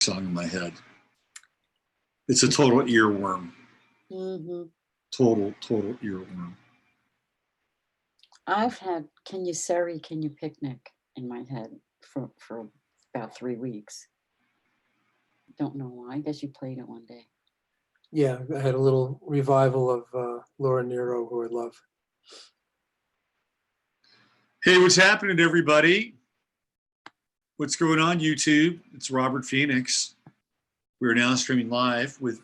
song in my head. It's a total earworm. Mm-hmm. Total earworm. I've had Can You Surrey, Can You Picnic in my head for about 3 weeks. Don't know why. I guess you played it one day. Yeah, I had a little revival of Laura Nero, who I love. Hey, what's happening, everybody? What's going on, YouTube? It's Robert Phoenix. We're now streaming live with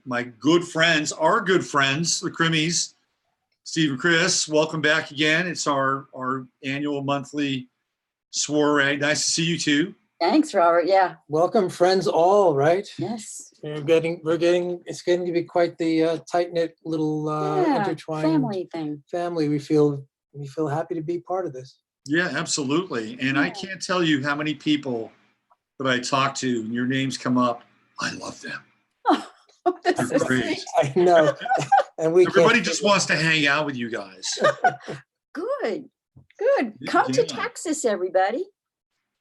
my good friends, the Krys, Steve and Krys. Welcome back again. It's our annual monthly soiree. Nice to see you too. Thanks, Robert. Yeah. Welcome, friends all, right? Yes. It's getting to be quite the tight-knit little intertwined family thing. Family. We feel happy to be part of this. Yeah, absolutely. And Yeah. I can't tell you how many people that I talk to and your names come up. I love them. Oh, this They're is great. sweet. I know. And Everybody just wants to hang out with you guys. Good. Come to Texas, everybody.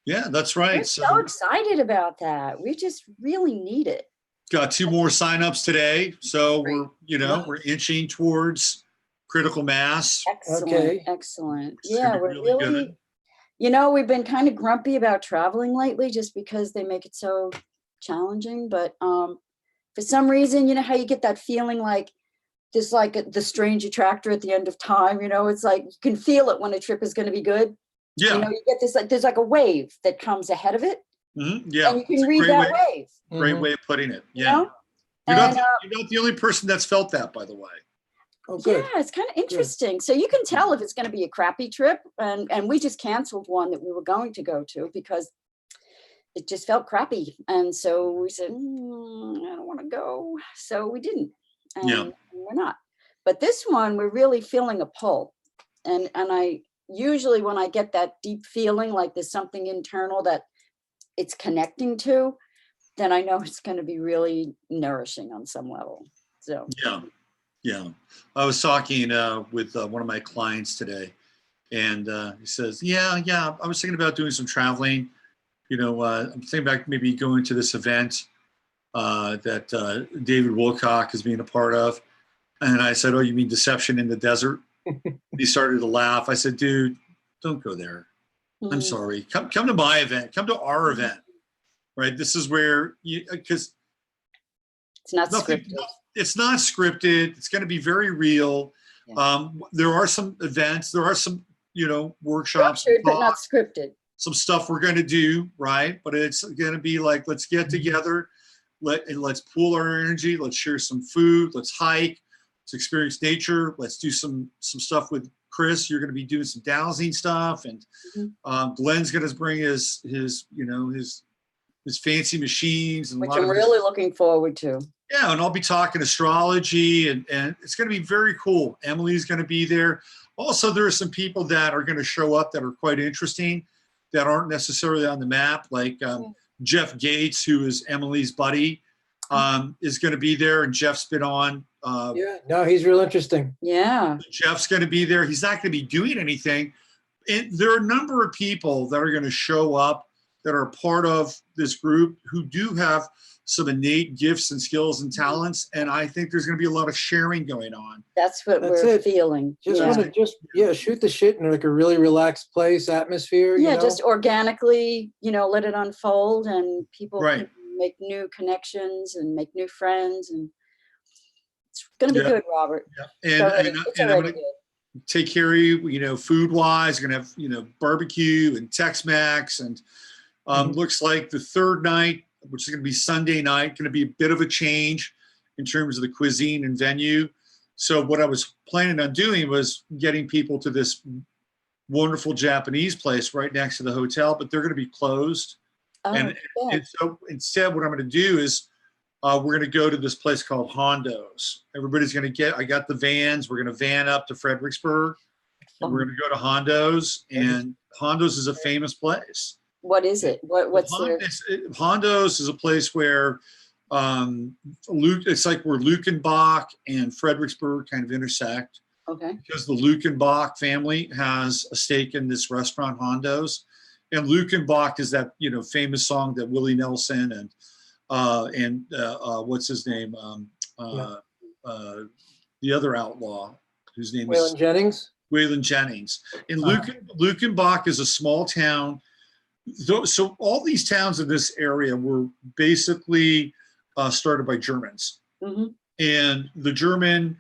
Yeah, that's right. We're so excited about that. We just really need it. Got 2 more signups today, so we're inching towards critical mass. Excellent. Okay. Excellent. It's Yeah, gonna be we're really really, we've been kind of grumpy about traveling lately just because they make it so challenging. But for some reason, you know how you get that feeling like there's like the strange attractor at the end of time, it's like you can feel it when a trip is going to be good. Yeah. You get this, like there's like a wave that comes ahead of it. Mm-hmm. Yeah. And you can read that wave. Great way of putting it. You Yeah. know? You're And, not the only person that's felt that, by the way. Oh, good. Yeah, it's kind of interesting. So you can tell if it's going to be a crappy trip. And we just canceled one that we were going to go to because it just felt crappy. And so we said, I don't want to go. So we didn't. And we're not. But this one, we're really feeling a pull. And I usually when I get that deep feeling like there's something internal that it's connecting to, then I know it's going to be really nourishing on some level. So yeah. I was talking with one of my clients today, and he says, yeah, I was thinking about doing some traveling. I'm thinking about maybe going to this event that David Wilcock is being a part of. And I said, oh, you mean Deception in the Desert? He started to laugh. I said, dude, don't go there. I'm sorry. Come to my event. Come to our event. Right? This is where because it's not scripted. It's not scripted. It's going to be very real. Yeah. There are some events. There are some, workshops. Structured, but not scripted. Some stuff we're going to do, right? But it's going to be like, let's get together. Let's pool our energy. Let's share some food. Let's hike. Let's experience nature. Let's do some stuff with Krys. You're going to be doing some dowsing stuff, and Glenn's going to bring his fancy machines, and which I'm really looking forward to. Yeah, and I'll be talking astrology, and it's going to be very cool. Emily's going to be there. Also, there are some people that are going to show up that are quite interesting, that aren't necessarily on the map, like Jeff Gates, who is Emily's buddy, is going to be there, and Jeff's been on. He's real interesting. Yeah. Jeff's going to be there. He's not going to be doing anything. And there are a number of people that are going to show up that are part of this group who do have some innate gifts and skills and talents. And I think there's going to be a lot of sharing going on. That's we're feeling. Just want to shoot the shit in like a really relaxed place, atmosphere. Yeah, just organically, let it unfold, and people can make new connections and make new friends, and it's going to be good, Robert. Yeah. And I'm going to take care of you, food wise. We're going to have, barbecue and Tex-Mex, and looks like the third night, which is going to be Sunday night, going to be a bit of a change in terms of the cuisine and venue. So what I was planning on doing was getting people to this wonderful Japanese place right next to the hotel, but they're going to be closed. And so instead, what I'm going to do is we're going to go to this place called Hondo's. Everybody's going to I got the vans. We're going to van up to Fredericksburg, and we're going to go to Hondo's. And Hondo's is a famous place. What is it? What's Hondo's is a place where it's like where Lukenbach and Fredericksburg kind of intersect. Okay. Because the Lukenbach family has a stake in this restaurant, Hondo's. And Lukenbach is that, famous song that Willie Nelson and and what's his name? The other outlaw, whose name is Waylon Jennings. Waylon Jennings. And Lukenbach is a small town. So all these towns in this area were basically started by Germans. Mm-hmm. And the German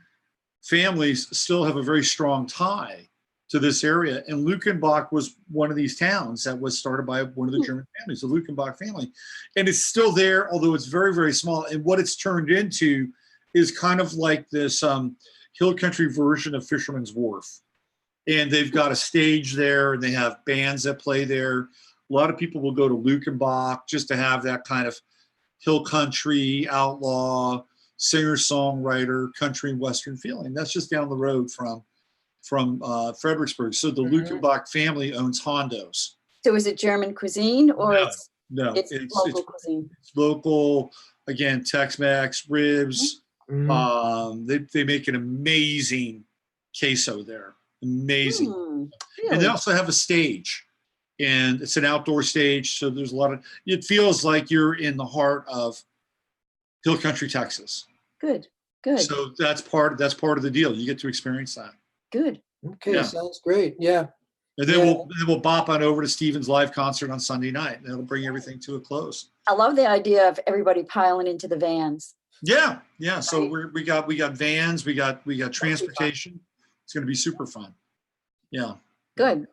families still have a very strong tie to this area. And Lukenbach was one of these towns that was started by one of the German families, the Lukenbach family. And it's still there, although it's very, very small. And what it's turned into is kind of like this hill country version of Fisherman's Wharf. And they've got a stage there, and they have bands that play there. A lot of people will go to Lukenbach just to have that kind of hill country, outlaw, singer-songwriter, country and western feeling. That's just down the road from Fredericksburg. So the Lukenbach family owns Hondos. So is it German cuisine or No, it's local cuisine? It's local, again, Tex-Mex, ribs. They make an amazing queso there. Amazing. Really? And they also have a stage. And it's an outdoor stage, so there's a lot of, it feels like you're in the heart of hill country, Texas. Good. So that's part of the deal. You get to experience that. Good. Okay, Yeah. sounds great. Yeah. And then we'll bop on over to Steven's live concert on Sunday night, and it'll bring everything to a close. I love the idea of everybody piling into the vans. Yeah. So Right. we got vans, we got transportation. It's going to be super fun. Yeah. Good.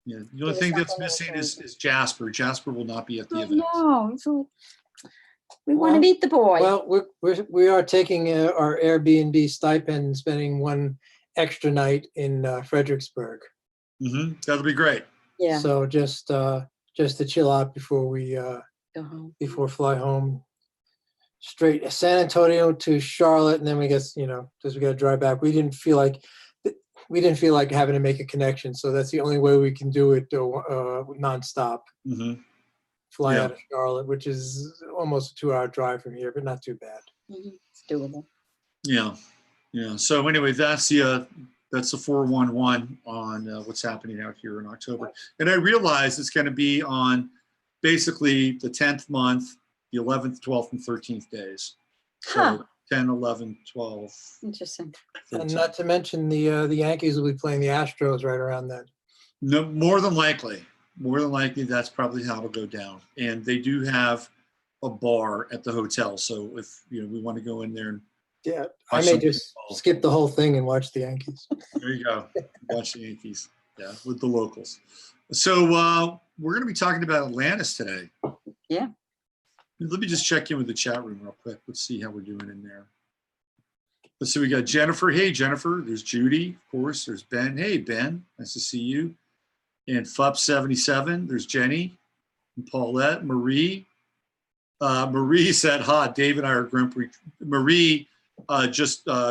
Yeah. The only thing that's missing is Jasper. Jasper will not be at the Oh, event. no, it's like, we want to meet the boy. Well, we are taking our Airbnb stipend and spending one extra night in Fredericksburg. That'll be great. Yeah. So just to chill out before we Go home. before fly home. Straight San Antonio to Charlotte, and then we guess because we got to drive back. We didn't feel like having to make a connection, so that's the only way we can do it nonstop. Fly out of Charlotte, which is almost a 2-hour drive from here, but not too bad. It's doable. Yeah. So anyway, that's the 411 on what's happening out here in October. And I realize it's going to be on basically the 10th month, the 11th, 12th, and 13th days. So 10, 11, 12. Interesting. 13. And not to mention the Yankees will be playing the Astros right around then. No, more than likely, that's probably how it'll go down. And they do have a bar at the hotel. So if we want to go in there and I may just skip the whole thing and watch the Yankees. there you go. Watch the Yankees. Yeah, with the locals. So we're going to be talking about Atlantis today. Yeah. Let me just check in with the chat room real quick. Let's see how we're doing in there. Let's see. We got Jennifer. Hey, Jennifer. There's Judy, of course. There's Ben. Hey, Ben. Nice to see you. And FUP77. There's Jenny and Paulette. Marie. Marie said, "Ha, Dave and I are grumpy." Marie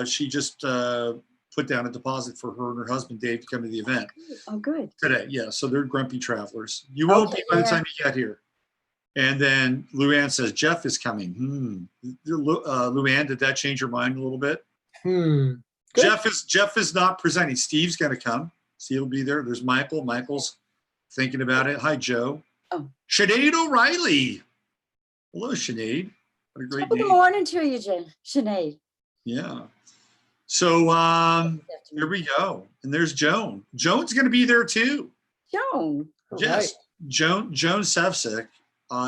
she just put down a deposit for her and her husband Dave to come to the event. Oh, good. Today. Yeah, so they're grumpy travelers. You won't be by the time you get here. And then Luann says Jeff is coming. Luann, did that change your mind a little bit? Jeff is not presenting. Steve's going to come. Steve will be there. There's Michael. Michael's thinking about it. Hi, Joe. Oh. Sinead O'Reilly. Hello, Sinead. What a great name. Good morning to you, Sinead. Yeah. So here we go. And there's Joan. Joan's going to be there too. Joan. Yes. Right. Joan Sevcik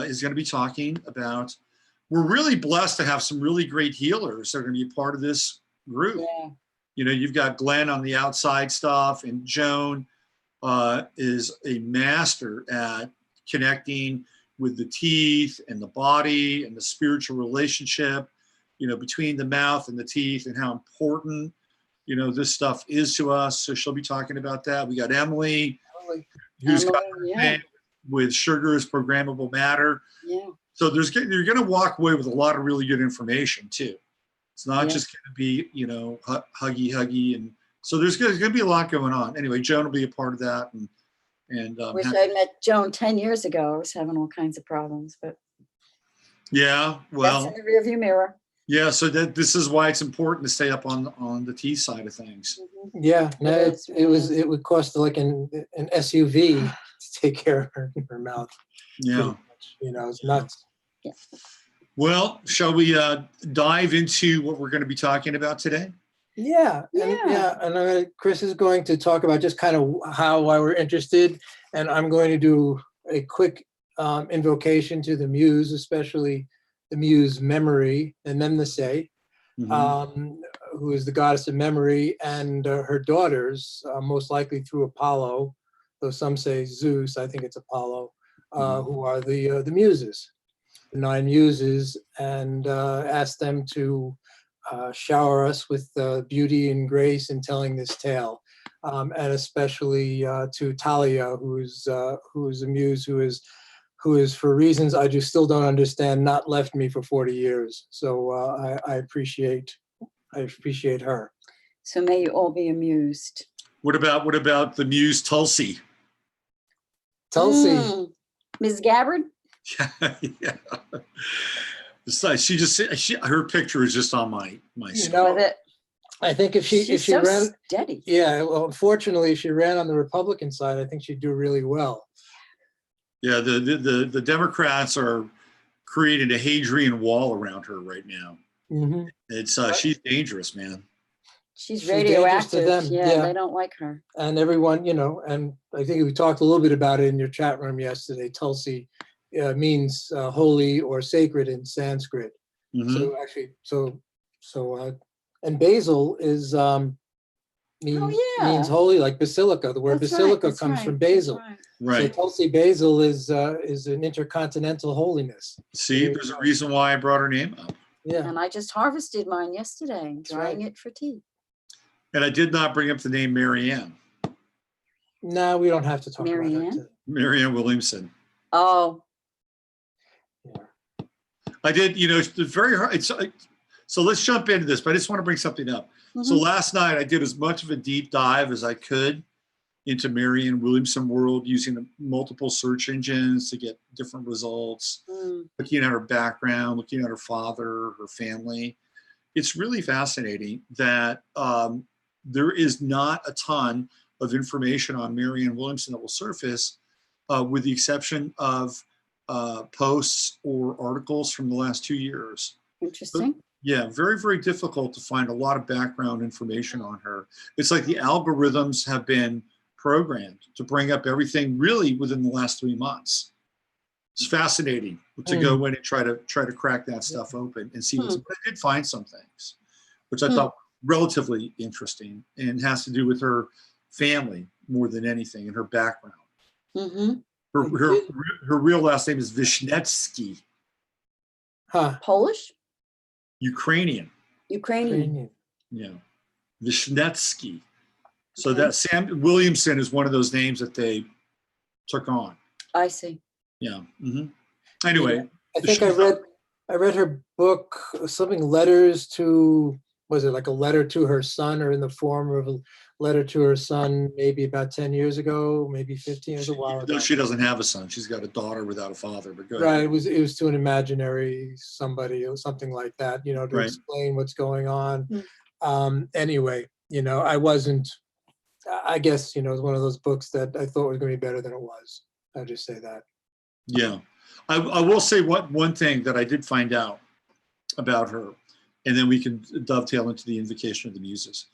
is going to be talking about, we're really blessed to have some really great healers that are going to be part of this group. Yeah. You've got Glenn on the outside stuff, and Joan is a master at connecting with the teeth and the body and the spiritual relationship, between the mouth and the teeth, and how important, this stuff is to us. So she'll be talking about that. We got Emily, who's got her thing with sugar is programmable matter. Yeah. So you're going to walk away with a lot of really good information too. It's not just going to be, huggy. And so there's going to be a lot going on. Anyway, Joan will be a part of that. And wish I met Joan 10 years ago. I was having all kinds of problems, but yeah, well, that's in the rearview mirror. Yeah, so this is why it's important to stay up on the teeth side of things. Yeah, no, it would cost like an SUV to take care of her mouth. Yeah, It's nuts. Yeah. Well, shall we dive into what we're going to be talking about today? Yeah, and Krys is going to talk about just kind of why we're interested, and I'm going to do a quick invocation to the muse, especially the muse memory, the Memnese, who is the goddess of memory, and her daughters, most likely through Apollo, though some say Zeus, I think it's Apollo, who are the muses, the 9 muses, and ask them to shower us with beauty and grace in telling this tale, and especially to Talia, who is a muse who is for reasons I just still don't understand not left me for 40 years. So I appreciate her. So may you all be amused. What about the muse Tulsi? Tulsi. Ms. Gabbard? Yeah. Her picture is just on my screen. I think if she so ran steady. Yeah, well, unfortunately, if she ran on the Republican side, I think she'd do really well. Yeah, the Democrats are creating a Hadrian wall around her right now. Mm-hmm. It's she's dangerous, man. She's radioactive. To them. Yeah, they don't like her. And everyone, and I think we talked a little bit about it in your chat room yesterday. Tulsi means holy or sacred in Sanskrit. So actually, and basil is means holy, like basilica. The word basilica comes from basil. Right. So Tulsi basil is an intercontinental holiness. See, there's a reason why I brought her name up. Yeah. And I just harvested mine yesterday, drying it for tea. And I did not bring up the name Marianne. No, we don't have to talk about that. Marianne Williamson. Oh. Yeah. I did, it's very hard. So let's jump into this, but I just want to bring something up. So last night I did as much of a deep dive as I could into Marianne Williamson world using multiple search engines to get different results, looking at her background, looking at her father, her family. It's really fascinating that there is not a ton of information on Marianne Williamson that will surface, with the exception of posts or articles from the last 2 years. Interesting. But, yeah, very, very difficult to find a lot of background information on her. It's like the algorithms have been programmed to bring up everything really within the last 3 months. It's fascinating to go in and try to crack that stuff open and see what's. But I did find some things, which I thought were relatively interesting, and has to do with her family more than anything and her background. Her real last name is Vishnetsky. Polish? Ukrainian. Yeah, Vishnetsky. So that Sam Williamson is one of those names that they took on. I see. Yeah. Anyway, I think I read her book, something letters to, was it like a letter to her son, or in the form of a letter to her son, maybe about 10 years ago, maybe 15 years, a while ago. No, she doesn't have a son. She's got a daughter without a father, but go ahead. Right, it was to an imaginary somebody or something like that, to explain what's going on. Anyway, I guess, it was one of those books that I thought was going to be better than it was. I'll just say that. Yeah. I will say one thing that I did find out about her, and then we can dovetail into the invocation of the muses,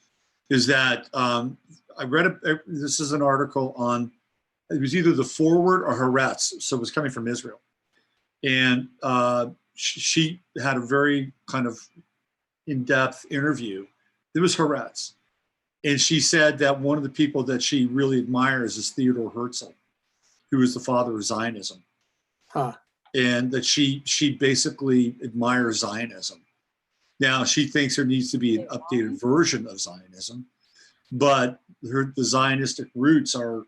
is that I read this is an article on, it was either the Forward or Haaretz, so it was coming from Israel. And she had a very kind of in-depth interview. It was Haaretz. And she said that one of the people that she really admires is Theodor Herzl, who is the father of Zionism. And that she basically admires Zionism. Now, she thinks there needs to be an updated version of Zionism, but the Zionistic roots are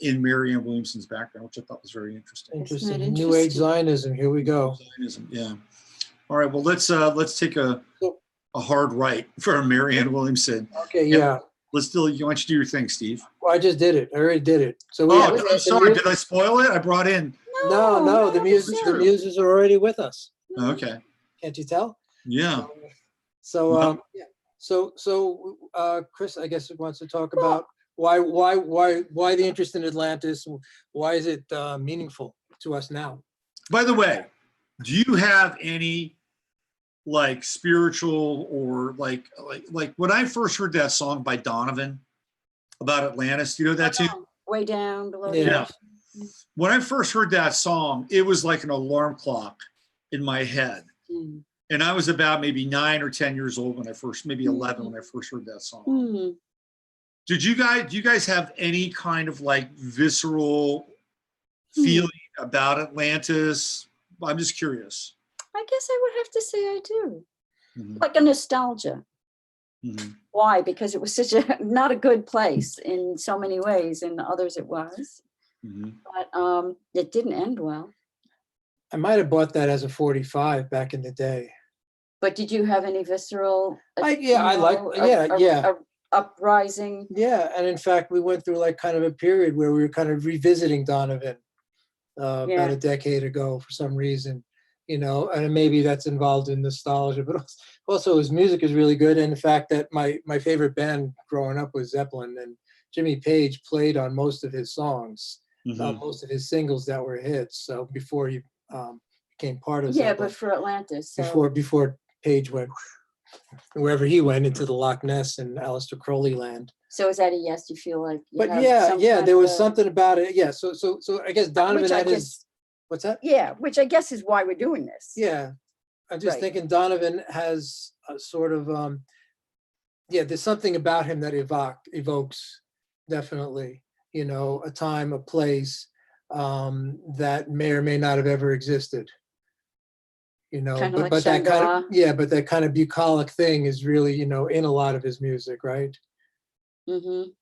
in Marianne Williamson's background, which I thought was very interesting. Interesting. New Age Zionism. Here we go. Zionism, yeah. All right. Well, let's take a hard right for Marianne Williamson. Okay. Yeah. Let's do. You want you to do your thing, Steve? Well, I just did it. I already did it. So I'm sorry. Did I spoil it? I brought in. No. The muses are already with us. Okay. Can't you tell? Yeah. So Krys, I guess, wants to talk about why the interest in Atlantis. Why is it meaningful to us now? By the way, Do you have any like spiritual or like when I first heard that song by Donovan about Atlantis, you know that tune? Way down below. Yeah. When I first heard that song, it was like an alarm clock in my head. And I was about maybe 9 or 10 years old when I first, maybe 11 when I first heard that song. Do you guys have any kind of like visceral feeling about Atlantis? I'm just curious. I guess I would have to say I do. Like a nostalgia. Why? Because it was such a not a good place in so many ways, in others it was. But it didn't end well. I might have bought that as a 45 back in the day. But did you have any visceral? Uprising. Yeah, and in fact, we went through like kind of a period where we were kind of revisiting Donovan about a decade ago for some reason, you know, and maybe that's involved in nostalgia, but also his music is really good. And the fact that my favorite band growing up was Zeppelin, and Jimmy Page played on most of his songs, most of his singles that were hits. So before he became part of Zeppelin. But for Atlantis. So. Before Page went wherever he went into the Loch Ness and Aleister Crowley land. So is that a yes? You feel like? There was something about it. Yeah. So I guess Donovan had his. What's that? Yeah, which I guess is why we're doing this. Yeah, I'm just thinking Donovan has a sort of there's something about him that evokes definitely, you know, a time, a place that may or may not have ever existed. You know, but that kind of bucolic thing is really, you know, in a lot of his music, right? You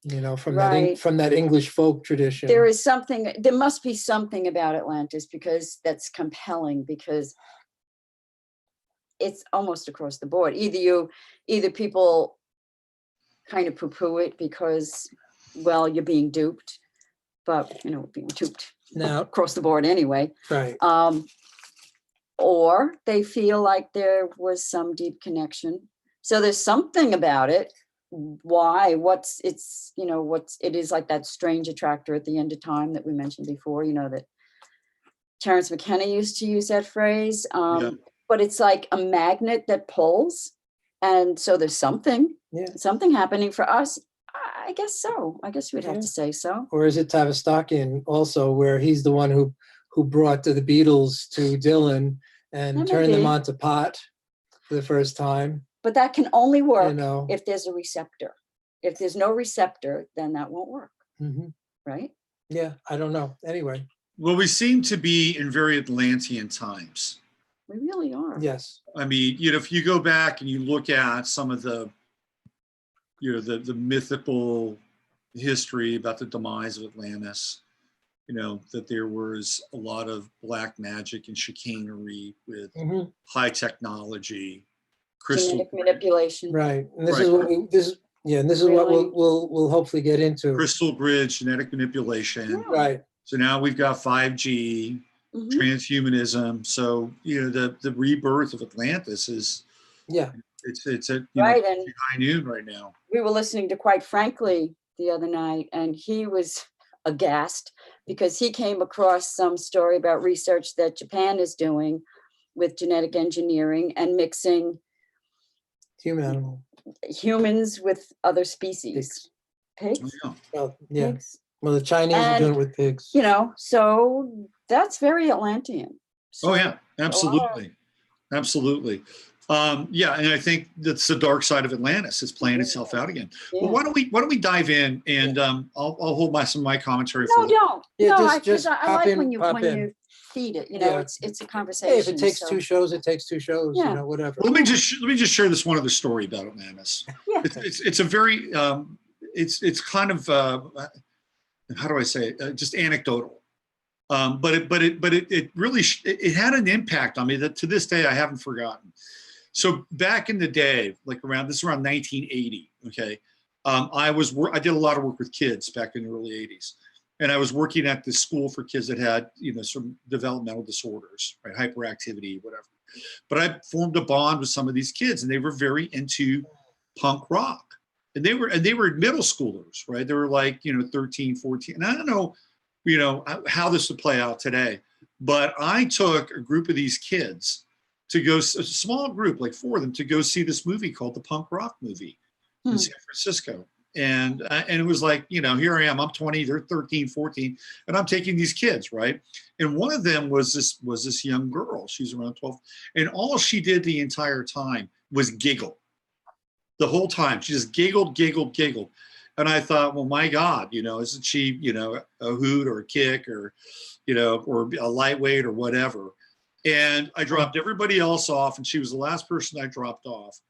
know, from that English folk tradition. There must be something about Atlantis because that's compelling, because it's almost across the board. Either people kind of poo-poo it because, well, you're being duped, but you know, being duped now across the board anyway. Right. Or they feel like there was some deep connection. So there's something about it. Why? It is like that strange attractor at the end of time that we mentioned before, you know, that Terence McKenna used to use that phrase. But it's like a magnet that pulls. And so there's something happening for us. I guess so. I guess we'd have to say so. Or is it Tavistokian also, where he's the one who brought the Beatles to Dylan and turned them onto pot for the first time. But that can only work if there's a receptor. If there's no receptor, then that won't work. Right? Yeah, I don't know. Anyway. Well, we seem to be in very Atlantean times. We really are. Yes. I mean, you know, if you go back and you look at some of the, you know, the mythical history about the demise of Atlantis, you know, that there was a lot of black magic and chicanery with high technology, genetic manipulation. Right. And this is what we'll hopefully get into. Crystal grid, genetic manipulation. Yeah. Right. So now we've got 5G, transhumanism. So, you know, the rebirth of Atlantis is it's at high noon right now. We were listening to Quite Frankly the other night, and he was aghast because he came across some story about research that Japan is doing with genetic engineering and mixing humans with other species. Pigs? Oh, well, yeah. Pigs. Well, the Chinese are doing it with pigs. You know, so that's very Atlantean. So, oh yeah, absolutely. Absolutely. Yeah, and I think that's the dark side of Atlantis is playing itself out again. Yeah. Well, why don't we dive in and I'll hold some of my commentary No, for don't. Yeah, No, just I pop like in, when you pop in. feed it. You know, it's a conversation. Hey, if it takes two shows, it takes two shows. Yeah. You know, whatever. Let me just share this one other story about Atlantis. Yeah. It's a very it's kind of how do I say it? Just anecdotal. But it really it had an impact on me that to this day I haven't forgotten. So back in the day, like around 1980, okay, I did a lot of work with kids back in the early 80s, and I was working at this school for kids that had, you know, some developmental disorders, right, hyperactivity, whatever. But I formed a bond with some of these kids, and they were very into punk rock, and they were middle schoolers, right? They were like, you know, 13, 14, and I don't know, you know, how this would play out today. But I took a group of these kids to go, a small group, like 4 of them, to go see this movie called the Punk Rock Movie in San Francisco. And it was like, you know, here I am, I'm 20, they're 13, 14, and I'm taking these kids, right? And one of them was this young girl. She's around 12, and all she did the entire time was giggle. The whole time, she just giggled. And I thought, well, my God, you know, isn't she, you know, a hoot or a kick or, you know, or a lightweight or whatever? And I dropped everybody else off, and she was the last person I dropped off.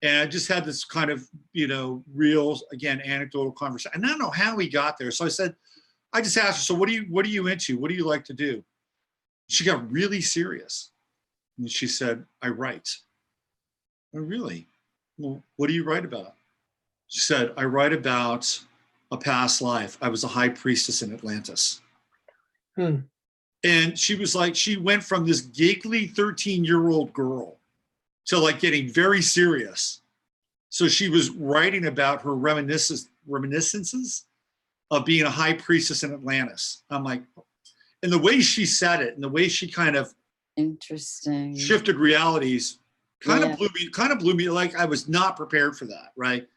And I just had this kind of, you know, real, again, anecdotal conversation. And I don't know how we got there. So I said, I just asked her, so what are you into? What do you like to do? She got really serious. And she said, I write. Oh, really? Well, what do you write about? She said, I write about a past life. I was a high priestess in Atlantis. And she was like, she went from this giggly 13-year-old girl to like getting very serious. So she was writing about her reminiscences of being a high priestess in Atlantis. I'm like, and the way she said it and the way she kind of interesting shifted realities kind of blew me, like I was not prepared for that, right? It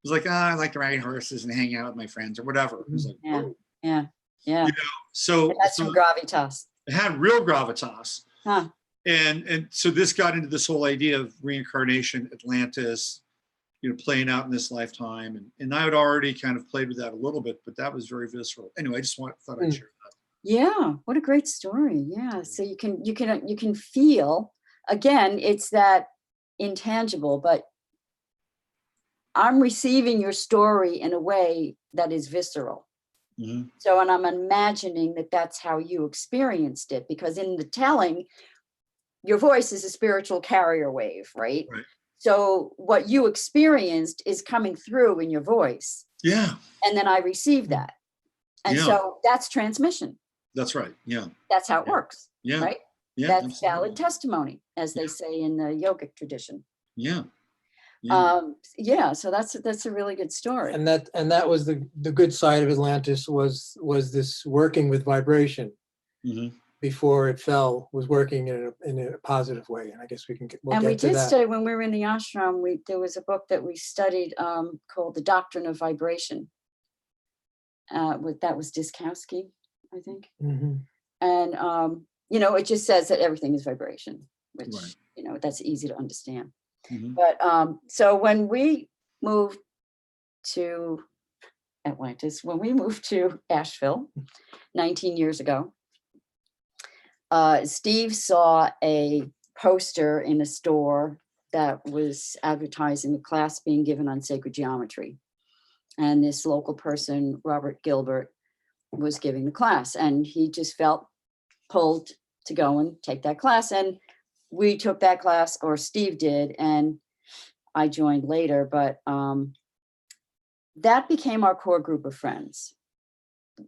was like, I like to ride horses and hang out with my friends or whatever. It was like, yeah. You know, so it had some gravitas. It had real gravitas. Huh. And so this got into this whole idea of reincarnation, Atlantis, you know, playing out in this lifetime. And I had already kind of played with that a little bit, but that was very visceral. Anyway, I just thought I'd share that. Yeah, what a great story. Yeah. So you can feel, again, it's that intangible, but I'm receiving your story in a way that is visceral. Mm-hmm. So, and I'm imagining that that's how you experienced it, because in the telling, your voice is a spiritual carrier wave, right? So what you experienced is coming through in your voice. Yeah. And then I receive that. And so that's transmission. That's right. Yeah. That's how it works. Yeah. Right? Yeah. That's absolutely. valid testimony, as they say in the yogic tradition. Yeah. So that's a really good story. And that was the good side of Atlantis was this working with vibration before it fell, was working in a positive way. And I guess we'll get to that. Study, when we were in the ashram, there was a book that we studied called The Doctrine of Vibration. That was Diskowski, I think. And you know, it just says that everything is vibration, which you know, that's easy to understand. But so when we moved to Atlantis, when we moved to Asheville 19 years ago, Steve saw a poster in a store that was advertising a class being given on sacred geometry. And this local person, Robert Gilbert, was giving the class, and he just felt pulled to go and take that class. And we took that class, or Steve did, and I joined later, but that became our core group of friends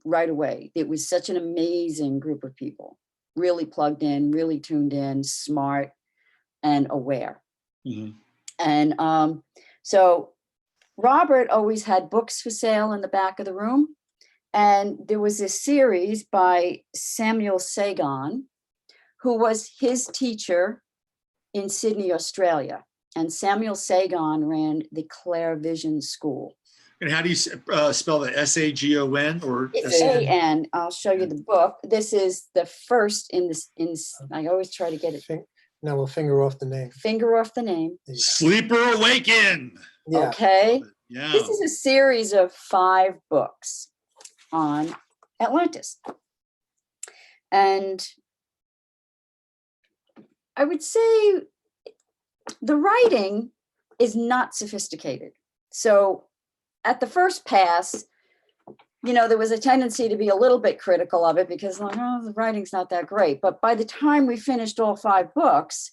right away. It was such an amazing group of people, really plugged in, really tuned in, smart and aware. And so Robert always had books for sale in the back of the room. And there was this series by Samuel Sagan, who was his teacher in Sydney, Australia. And Samuel Sagan ran the Claire Vision School. And how do you spell that? S-A-G-O-N or It's A-N. I'll show you the book. This is the first in this. I always try to get it. Now we'll finger off the name. Finger off the name. Sleeper Awaken. Yeah. Okay. Yeah. This is a series of 5 books on Atlantis. And I would say the writing is not sophisticated. So at the first pass, you know, there was a tendency to be a little bit critical of it because, like, oh, the writing's not that great. But by the time we finished all 5 books,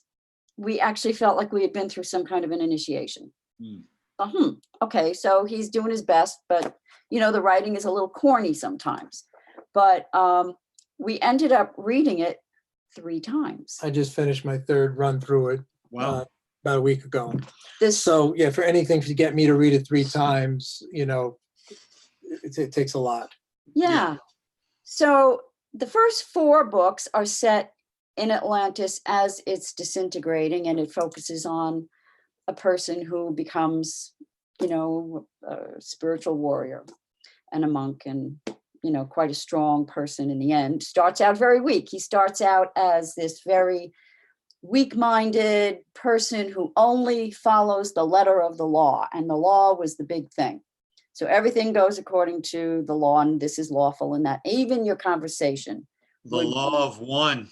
we actually felt like we had been through some kind of an initiation. Okay, so he's doing his best, but, you know, the writing is a little corny sometimes. But we ended up reading it 3 times. I just finished my 3rd run through it. Wow. About a week ago. So yeah, for anything to get me to read it 3 times, you know, it takes a lot. Yeah. So the first 4 books are set in Atlantis as it's disintegrating, and it focuses on a person who becomes, you know, a spiritual warrior and a monk, and, you know, quite a strong person in the end. Starts out very weak. He starts out as this very weak-minded person who only follows the letter of the law, and the law was the big thing. So everything goes according to the law, and this is lawful, and that even your conversation. The law of one.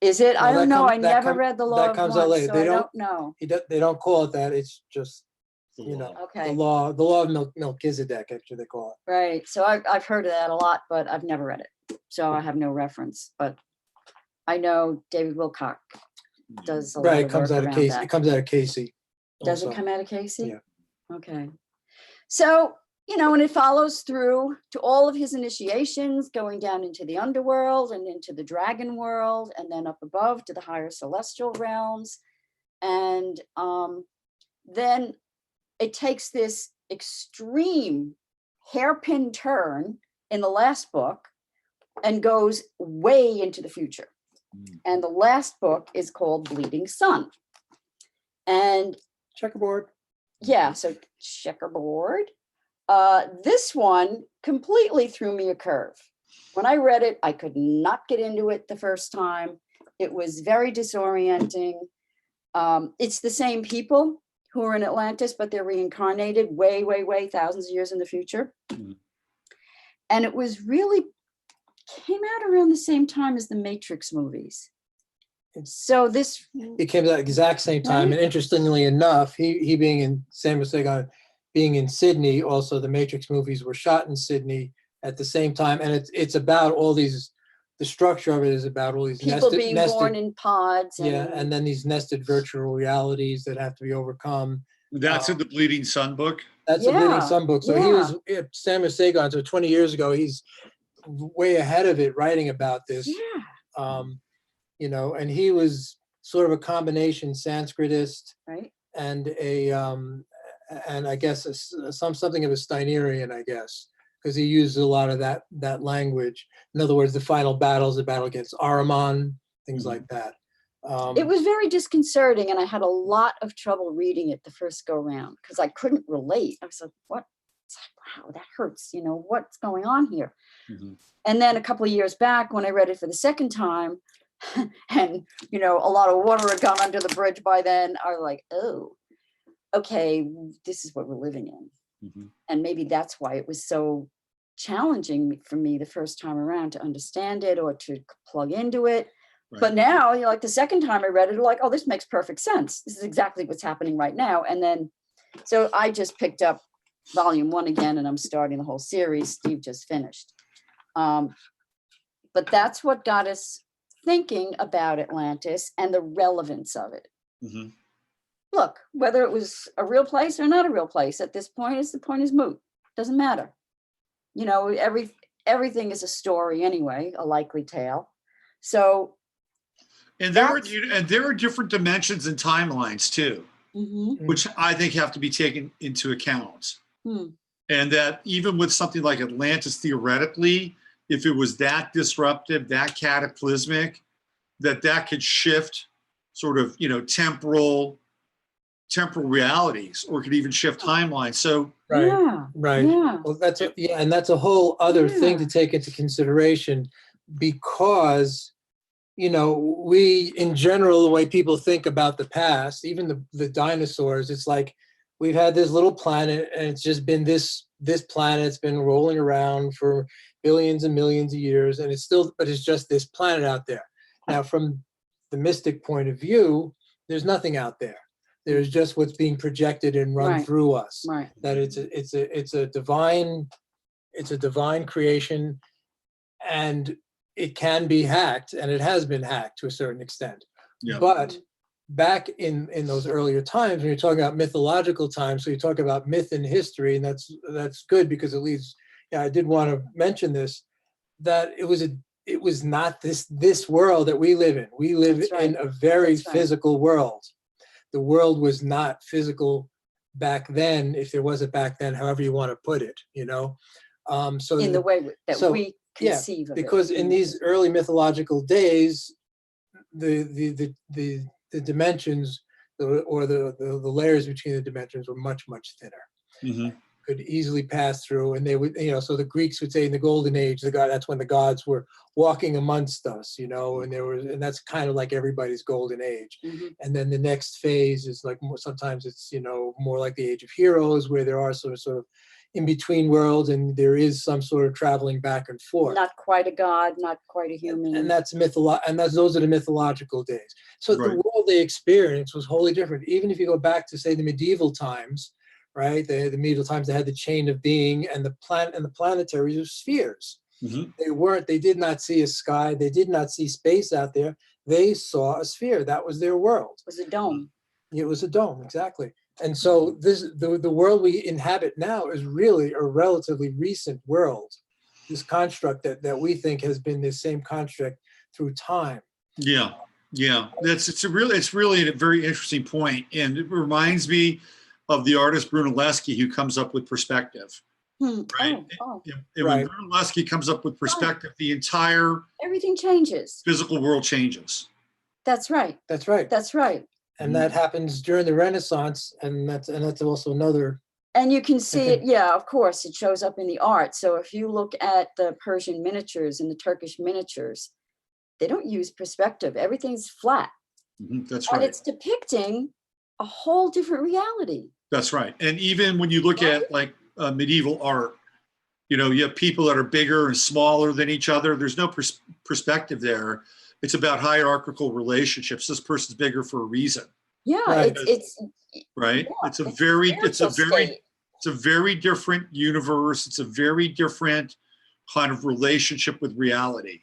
Is it? Well, I don't know. I that never read the law that of comes one, out later. so They I don't- don't know. They don't call it that. It's just, The you law. know, Okay. the law of Melchizedek, actually they call it. Right. So I've heard of that a lot, but I've never read it. So I have no reference. But I know David Wilcock does a lot Right, of it comes work out of around Casey. that. It comes out of Casey. Does it also. come out of Casey? Yeah. Okay. So, you know, and it follows through to all of his initiations, going down into the underworld and into the dragon world, and then up above to the higher celestial realms. And then it takes this extreme hairpin turn in the last book and goes way into the future. And the last book is called Bleeding Sun. And Checkerboard. yeah, so checkerboard. This one completely threw me a curve. When I read it, I could not get into it the first time. It was very disorienting. It's the same people who are in Atlantis, but they're reincarnated way, way, way thousands of years in the future. Mhm. And it was really came out around the same time as the Matrix movies. So this, It came at the exact same time. Right. And interestingly enough, he being in Samuel Sagan, being in Sydney, also the Matrix movies were shot in Sydney at the same time. And it's about all these, the structure of it is about all these people being born in pods. yeah, and then these nested virtual realities that have to be overcome. That's in the Bleeding Sun book. That's a Bleeding Yeah, Sun book. So he was Samuel Sagan. So 20 years ago, he's way ahead of it, writing about this. Yeah, You know, and he was sort of a combination Sanskritist right. and and I guess something of a Steinerian, I guess, because he used a lot of that language. In other words, the final battle is the battle against Ahriman, things Mhm. like that. It was very disconcerting, and I had a lot of trouble reading it the first go round because I couldn't relate. I was like, what? It's like, wow, that hurts. You know, what's going on here? Mhm. And then a couple of years back when I read it for the second time, and, you know, a lot of water had gone under the bridge by then, I was like, oh, okay, this is what we're living in. Mhm. And maybe that's why it was so challenging for me the first time around to understand it or to plug into it. Right. But now, you know, like the second time I read it, like, oh, this makes perfect sense. This is exactly what's happening right now. And then, so I just picked up volume 1 again, and I'm starting the whole series. Steve just finished. But that's what got us thinking about Atlantis and the relevance of it. Mhm. Look, whether it was a real place or not a real place at this point, the point is moot. Doesn't matter. You know, everything is a story anyway, a likely tale. So, And there are different dimensions and timelines too, which I think have to be taken into account. And that even with something like Atlantis, theoretically, if it was that disruptive, that cataclysmic, that could shift sort of, you know, temporal realities, or could even shift timelines. So Right. yeah, Right. yeah, Well, and that's a whole other thing to Yeah. take into consideration, because, you know, we, in general, the way people think about the past, even the dinosaurs, it's like we've had this little planet and it's just been this planet's been rolling around for billions and millions of years, and but it's just this planet out there. Now, from the mystic point of view, there's nothing out there. There's just what's being projected and run Right. through us. right. That it's a divine creation, and it can be hacked, and it has been hacked to a certain extent. Yeah. But back in those earlier times, when you're talking about mythological times, so you talk about myth and history, and that's good, because it leads. Yeah, I did want to mention this, that it was not this world that we live in. We live That's right. in a very That's right. physical world. The world was not physical back then, if there was a back then, however you want to put it, you know. So In the way that so- we conceive of because it. in these early mythological days, the dimensions or the layers between the dimensions were much, much thinner. Mm-hmm. Could easily pass through, and they would, so the Greeks would say in the golden age, that's when the gods were walking amongst us, and that's kind of like everybody's golden age. Mhm. And then the next phase is like sometimes it's more like the age of heroes, where there are sort of in between worlds, and there is some sort of traveling back and forth. Not quite a god, not quite a human. And that's those are the mythological days. So Right. the world they experienced was wholly different. Even if you go back to, say, the medieval times, right? The medieval times, they had the chain of being, and the planetaries were spheres. Mm-hmm. They did not see a sky. They did not see space out there. They saw a sphere. That was their world. It was a dome. It was a dome, exactly. And so the world we inhabit now is really a relatively recent world. This construct that we think has been the same construct through time. Yeah. It's really a very interesting point, and it reminds me of the artist Brunelleschi, who comes up with perspective. Right. And when Brunelleschi comes up with perspective, the entire everything changes. Physical world changes. That's right. That's right. That's right. And that happens during the Renaissance, and that's also another. And you can see it, of course, it shows up in the art. So if you look at the Persian miniatures and the Turkish miniatures, they don't use perspective. Everything's flat. Mm-hmm. That's right. And it's depicting a whole different reality. That's right. And even when you look at like medieval art, you have people that are bigger and smaller than each other. There's no perspective there. It's about hierarchical relationships. This person's bigger for a reason. Yeah, right. it's right. Yeah, it's a very different universe. It's a very different kind of relationship with reality.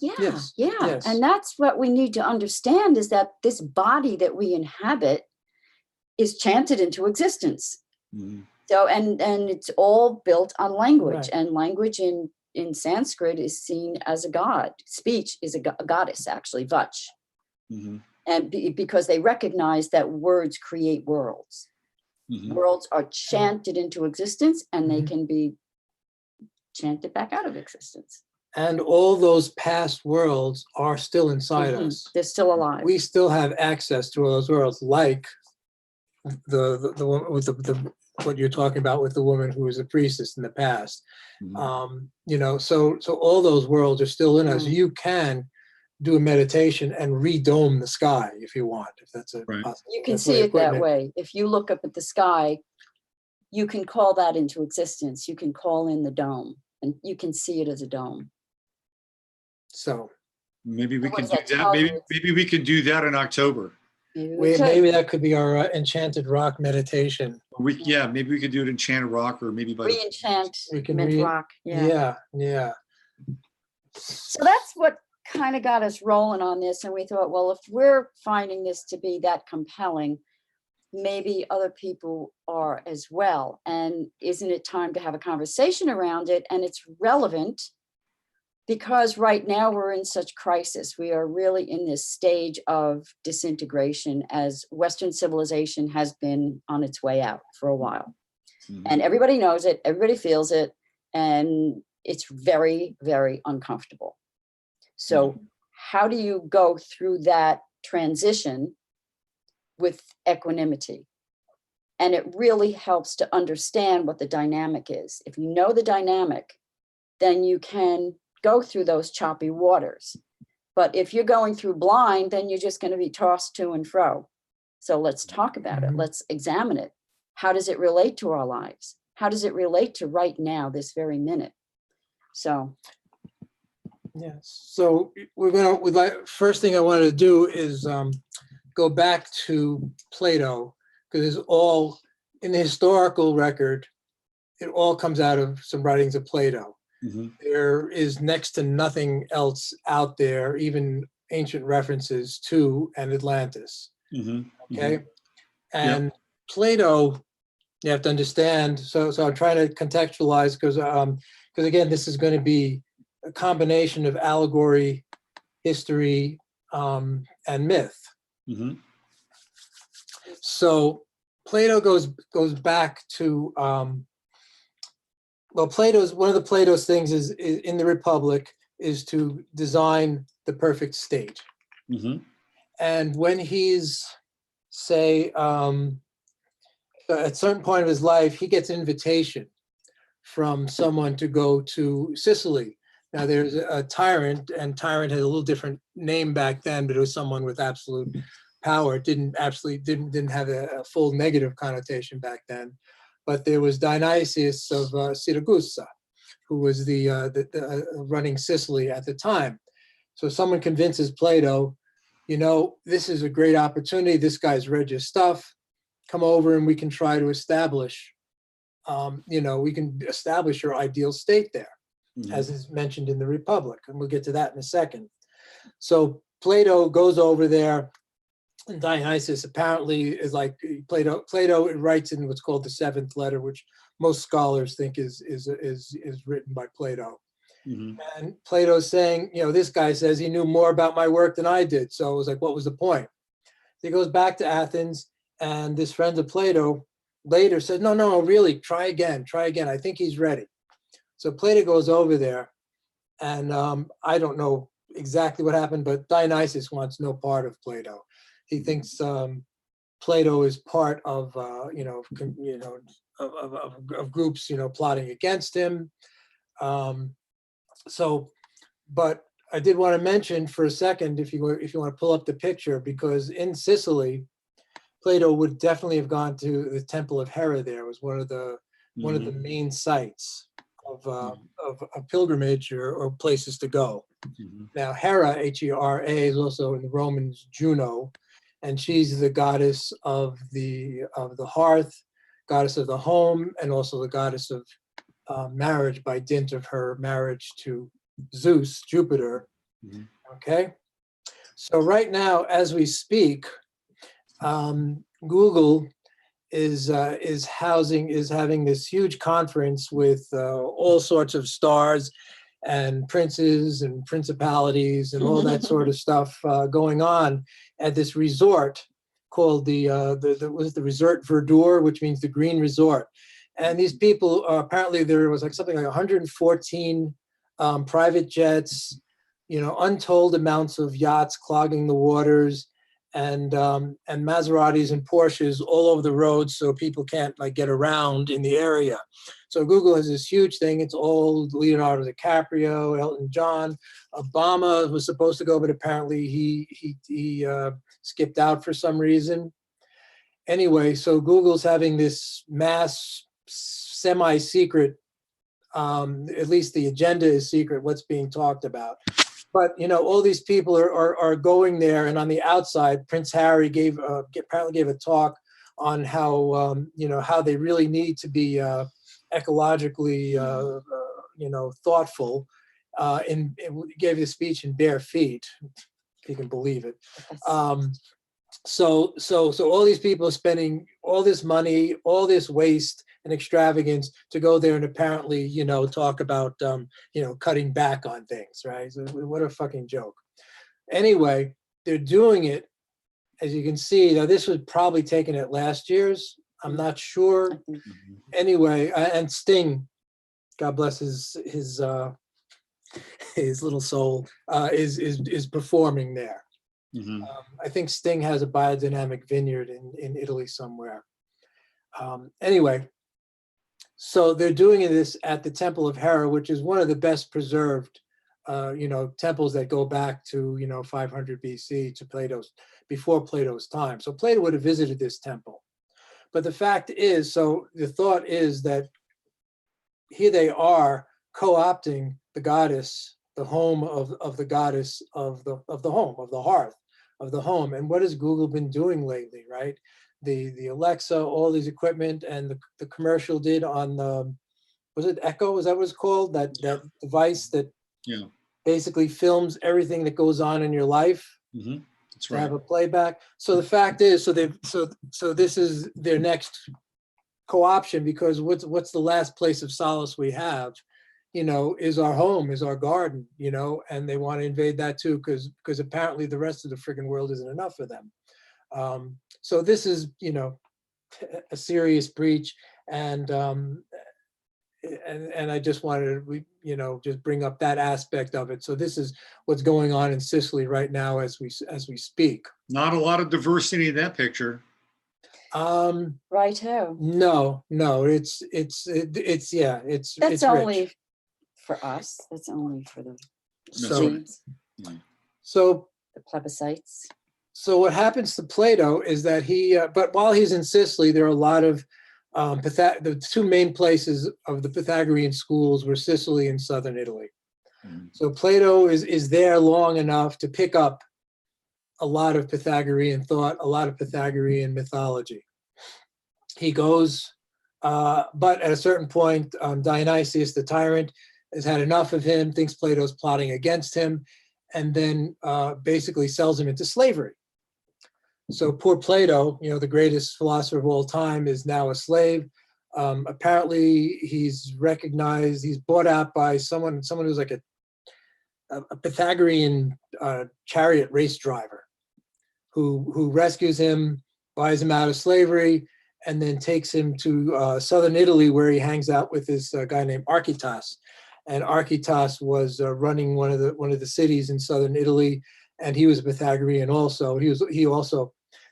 Yes. And that's what we need to understand, is that this body that we inhabit is chanted into existence. Mm-hmm. So, and it's all built on language, Right. and language in Sanskrit is seen as a god. Speech is a goddess, actually, Vach. Mm-hmm. And because they recognize that words create worlds. Mm-hmm. Worlds are chanted into existence, and they Mhm. can be chanted back out of existence. And all those past worlds are still inside Mhm. us. They're still alive. We still have access to all those worlds, like the one with the what you're talking about with the woman who was a priestess in the past. Mm-hmm. So all those worlds are still in us. Mm. You can do a meditation and redome the sky if you want, if that's a Right. possible. You can that's see way of it that putting way. If you look up at the sky, you can call that into existence. You can call in the dome, and you can see it as a dome. So Maybe we What can does do that that. tell you? Maybe we can do that in October. maybe that could be our enchanted rock meditation. Maybe we could do it in Enchanted Rock, or maybe by Re-enchant We can Myth Rock. Yeah. So that's what kind of got us rolling on this. And we thought, well, if we're finding this to be that compelling, maybe other people are as well. And isn't it time to have a conversation around it? And it's relevant because right now we're in such crisis. We are really in this stage of disintegration, as Western civilization has been on its way out for a while. Mm-hmm. And everybody knows it, everybody feels it, and it's very, very uncomfortable. So how do you go through that transition with equanimity? And it really helps to understand what the dynamic is. If you know the dynamic, then you can go through those choppy waters. But if you're going through blind, then you're just going to be tossed to and fro. So let's talk about it. Let's examine it. How does it relate to our lives? How does it relate to right now, this very minute? So. Yes. So first thing I wanted to do is go back to Plato, because it's all in the historical record. It all comes out of some writings of Plato. Mm-hmm. There is next to nothing else out there, even ancient references to an Atlantis. Mm-hmm. Okay. And Plato, you have to understand. So I'm trying to contextualize, because again, this is going to be a combination of allegory, history, and myth. Mm-hmm. So Plato goes back to Well, one of the Plato's things is in the Republic is to design the perfect state. Mm-hmm. And when he's, say, at a certain point of his life, he gets an invitation from someone to go to Sicily. Now there's a tyrant, and tyrant had a little different name back then, but it was someone with absolute power. It didn't have a full negative connotation back then. But there was Dionysius of Siracusa, who was the running Sicily at the time. So someone convinces Plato, this is a great opportunity. This guy's read your stuff. Come over and we can try to establish, we can establish your ideal state there, Mm-hmm. as is mentioned in the Republic. And we'll get to that in a second. So Plato goes over there, and Dionysius apparently is like Plato writes in what's called the seventh letter, which most scholars think is written by Plato. Mm-hmm. And Plato's saying, this guy says he knew more about my work than I did. So it was like, what was the point? So he goes back to Athens, and this friend of Plato later said, no, really, try again. I think he's ready. So Plato goes over there, and I don't know exactly what happened, but Dionysius wants no part of Plato. He thinks Plato is part of groups plotting against him. But I did want to mention for a second, if you want to pull up the picture, because in Sicily, Plato would definitely have gone to the Temple of Hera. There was one of the main sites of a pilgrimage or places to go. Mm-hmm. Now Hera, Hera, is also in the Romans Juno, and she's the goddess of the hearth, goddess of the home, and also the goddess of marriage by dint of her marriage to Zeus, Jupiter. Mm-hmm. Okay, so right now, as we speak, Google is having this huge conference with all sorts of stars and princes and principalities and all that sort of stuff going on at this resort called the Resort Verdure, which means the Green Resort. And these people, apparently there was something like 114 private jets, untold amounts of yachts clogging the waters, and Maseratis and Porsches all over the roads, so people can't get around in the area. So Google has this huge thing. It's all Leonardo DiCaprio, Elton John. Obama was supposed to go, but apparently he skipped out for some reason. Anyway, so Google's having this mass semi-secret, at least the agenda is secret, what's being talked about. But all these people are going there, and on the outside, Prince Harry apparently gave a talk on how how they really need to be ecologically thoughtful. And gave a speech in bare feet, if you can believe it. So all these people are spending all this money, all this waste and extravagance to go there and apparently, talk about, cutting back on things, right? So what a fucking joke. Anyway, they're doing it, as you can see. Now, this was probably taken at last year's. I'm not sure. Anyway, and Sting, God bless his little soul, is performing there. Mm-hmm. I think Sting has a biodynamic vineyard in Italy somewhere. Anyway, so they're doing this at the Temple of Hera, which is one of the best preserved, temples that go back to 500 BC to before Plato's time. So Plato would have visited this temple. But the fact is, so the thought is that here they are co-opting the goddess, the home of the goddess of the home, of the hearth, of the home. And what has Google been doing lately, right? The Alexa, all these equipment, and the commercial did on was it Echo? Was that what it's called? That device that basically films everything that goes on in your life. Mm-hmm. That's to right. have a playback. So the fact is, so this is their next co-option, because what's the last place of solace we have, is our home, is our garden, and they want to invade that too, because apparently the rest of the friggin' world isn't enough for them. So this is, a serious breach, and and I just wanted to, just bring up that aspect of it. So this is what's going on in Sicily right now as we speak. Not a lot of diversity in that picture. Righto. No, it's That's only rich. for us. That's only for the So, plebes, so the plebiscites. So what happens to Plato is that but while he's in Sicily, there are a lot of the two main places of the Pythagorean schools were Sicily and southern Italy. So Plato is there long enough to pick up a lot of Pythagorean thought, a lot of Pythagorean mythology. He goes, but at a certain point, Dionysius, the tyrant, has had enough of him, thinks Plato's plotting against him, and then basically sells him into slavery. So poor Plato, the greatest philosopher of all time, is now a slave. Apparently, he's recognized, he's bought out by someone who's like a Pythagorean chariot race driver, who rescues him, buys him out of slavery, and then takes him to southern Italy, where he hangs out with this guy named Archytas. And Archytas was running one of the cities in southern Italy, and he was a Pythagorean also.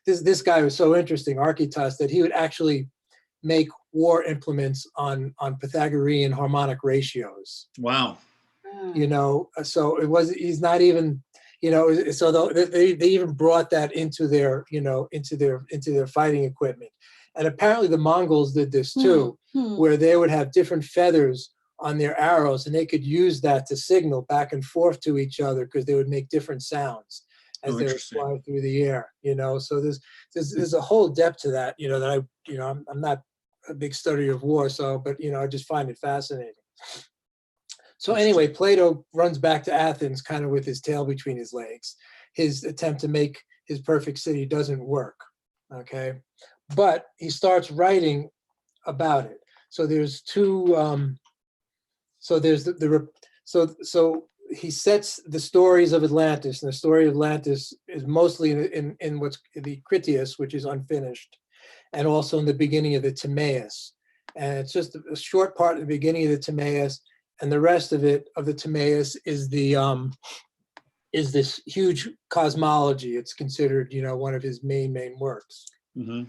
This guy was so interesting, Archytas, that he would actually make war implements on Pythagorean harmonic ratios. Wow. So he's not even, so they even brought that into their fighting equipment. And apparently the Mongols did this too, where they would have different feathers on their arrows, and they could use that to signal back and forth to each other, because they would make different sounds as they would fly through the air. So there's a whole depth to that. That I'm not a big studier of war, but I just find it fascinating. So anyway, Plato runs back to Athens, kind of with his tail between his legs. His attempt to make his perfect city doesn't work. Okay, but he starts writing about it. So there's two. So there's so he sets the stories of Atlantis, and the story of Atlantis is mostly in what's the Critias, which is unfinished, and also in the beginning of the Timaeus. And it's just a short part at the beginning of the Timaeus, and the rest of the Timaeus is this huge cosmology. It's considered, one of his main works. Mm-hmm.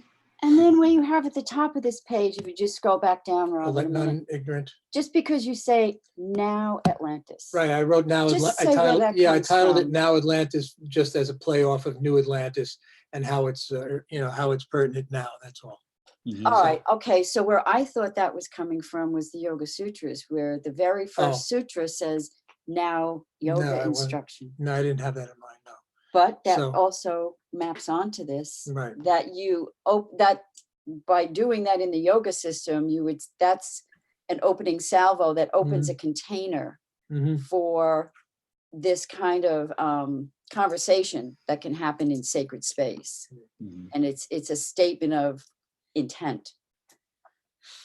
And then when you have at the top of this page, if you just scroll back down, Robert, Let none ignorant. Just because you say now Atlantis. Right, I wrote now. I titled it Now Atlantis, just as a play off of New Atlantis, and how it's how it's pertinent now. That's all. Mm-hmm. All right. Okay. So where I thought that was coming from was the Yoga Sutras, where the very first sutra says now yoga instruction. No, I didn't have that in mind. No. But that also maps onto this, right? That by doing that in the yoga system, that's an opening salvo that opens a container for this kind of conversation that can happen in sacred space, and it's a statement of intent.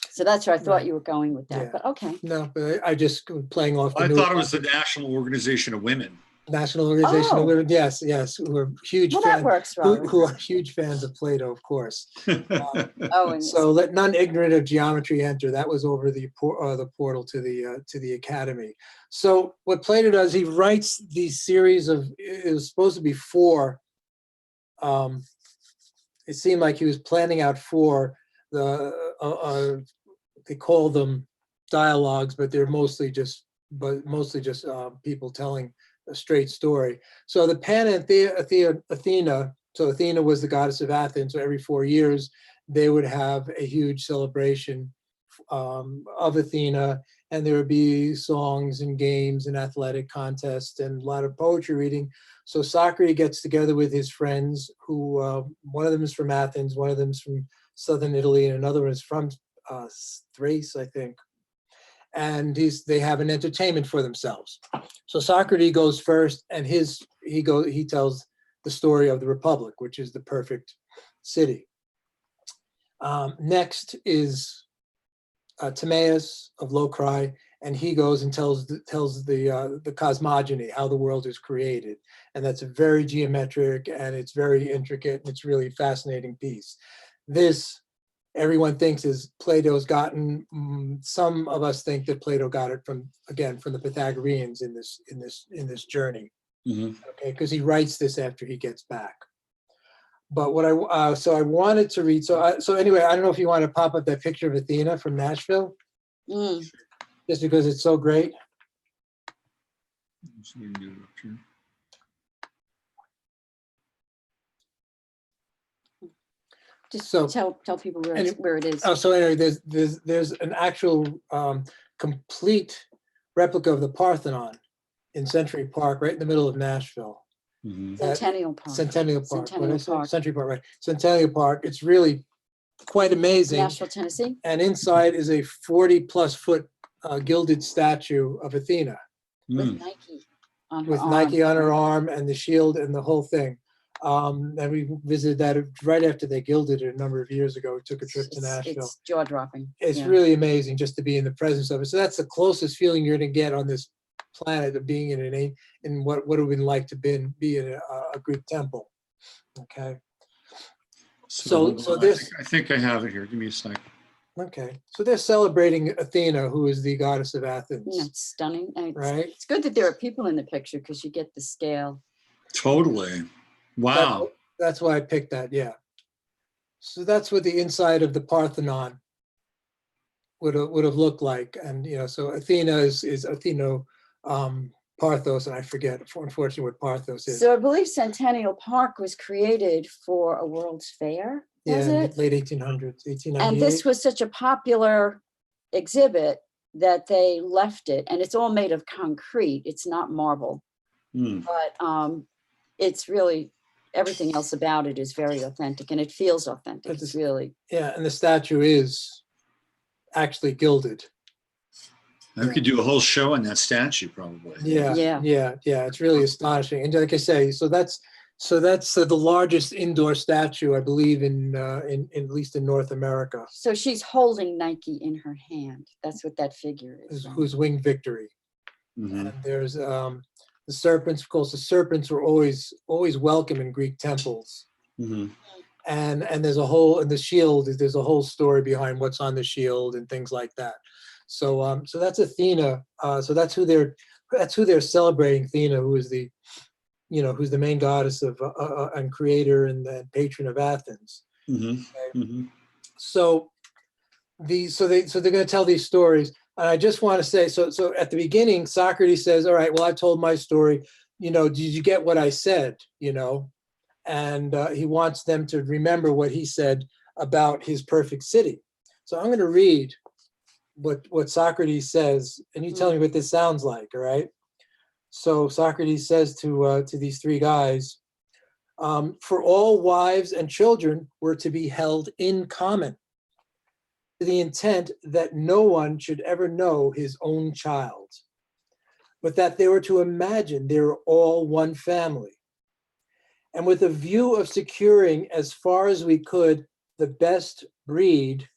So that's where I thought you were going with that. Yeah. But okay. No, but I just playing off. I thought it was the National Organization of Women. National Organization of Women, yes, who are huge fans. That works, who are huge fans of Plato, of course. So let none ignorant of geometry enter. That was over the portal to the academy. So what Plato does, he writes these series of. It was supposed to be 4. It seemed like he was planning out 4. They call them dialogues, but they're mostly just people telling a straight story. So the Athena, so Athena was the goddess of Athens. So every 4 years, they would have a huge celebration of Athena, and there would be songs and games and athletic contests and a lot of poetry reading. So Socrates gets together with his friends, who one of them is from Athens, one of them is from southern Italy, and another one is from Thrace, I think. And they have an entertainment for themselves. So Socrates goes first, and he tells the story of the Republic, which is the perfect city. Next is Timaeus of Locri, and he goes and tells the cosmogony, how the world is created, and that's a very geometric and it's very intricate and it's really a fascinating piece. This everyone thinks is Plato's gotten. Some of us think that Plato got it from the Pythagoreans in this journey. Okay, because he writes this after he gets back. But what I wanted to read. So anyway, I don't know if you want to pop up that picture of Athena from Nashville, just because it's so great. Just So- tell people where, and- where it is. Oh, so anyway, there's an actual complete replica of the Parthenon in Century Park, right in the middle of Nashville. Centennial Park. Centennial Park. Centennial What did I say? Park. Century Park, right? Centennial Park. It's really quite amazing. Nashville, Tennessee. And inside is a 40+ foot gilded statue of Athena With Nike on her with arm. Nike on her arm and the shield and the whole thing. And we visited that right after they gilded it a number of years ago. We took a trip to Nashville. It's jaw dropping. It's really amazing just to be in the presence of it. So that's the closest feeling you're going to get on this planet of being in what it would have been like to be in a Greek temple. Okay. So this, I think I have it here. Give me a second. okay. So they're celebrating Athena, who is the goddess of Athens. It's stunning. And Right. It's good that there are people in the picture because you get the scale. Totally. Wow. That's why I picked that. Yeah. So that's what the inside of the Parthenon would have looked like. And, so Athena is Atheno, Parthos, and I forget, unfortunately, what Parthos is. So I believe Centennial Park was created for a World's Fair, was in it? the late 1800s, 1898. And this was such a popular exhibit that they left it, and it's all made of concrete. It's not marble, but it's really, everything else about it is very authentic, and it feels authentic. It's really. Yeah, and the statue is actually gilded. I could do a whole show on that statue, probably. Yeah. It's really astonishing. And like I say, so that's the largest indoor statue, I believe, in at least in North America. So she's holding Nike in her hand. That's what that figure is. Who's winged victory. Mm-hmm. And there's the serpents. Of course, the serpents were always welcome in Greek temples. Mm-hmm. And there's a whole, in the shield, there's a whole story behind what's on the shield and things like that. So that's Athena. So that's who they're celebrating. Athena, who is who's the main goddess of and creator and the patron of Athens. Mm-hmm. Okay. Mm-hmm. So they're going to tell these stories. And I just want to say, so at the beginning, Socrates says, "All right, well, I told my story. Did you get what I said? And he wants them to remember what he said about his perfect city. So I'm going to read what Socrates says, and you tell me what this sounds like, all right? So Socrates says to these three guys, for all wives and children were to be held in common, to the intent that no one should ever know his own child, but that they were to imagine they were all one family. And with a view of securing as far as we could the best breed,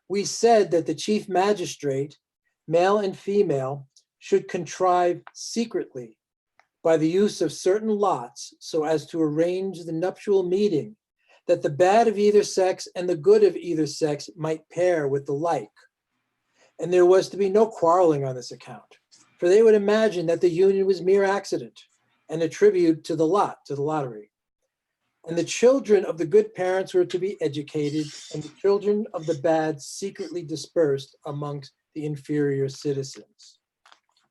we said that the chief magistrate, male and female, should contrive secretly by the use of certain lots so as to arrange the nuptial meeting, that the bad of either sex and the good of either sex might pair with the like. And there was to be no quarreling on this account, for they would imagine that the union was mere accident and a tribute to the lottery. And the children of the good parents were to be educated, and the children of the bad secretly dispersed amongst the inferior citizens.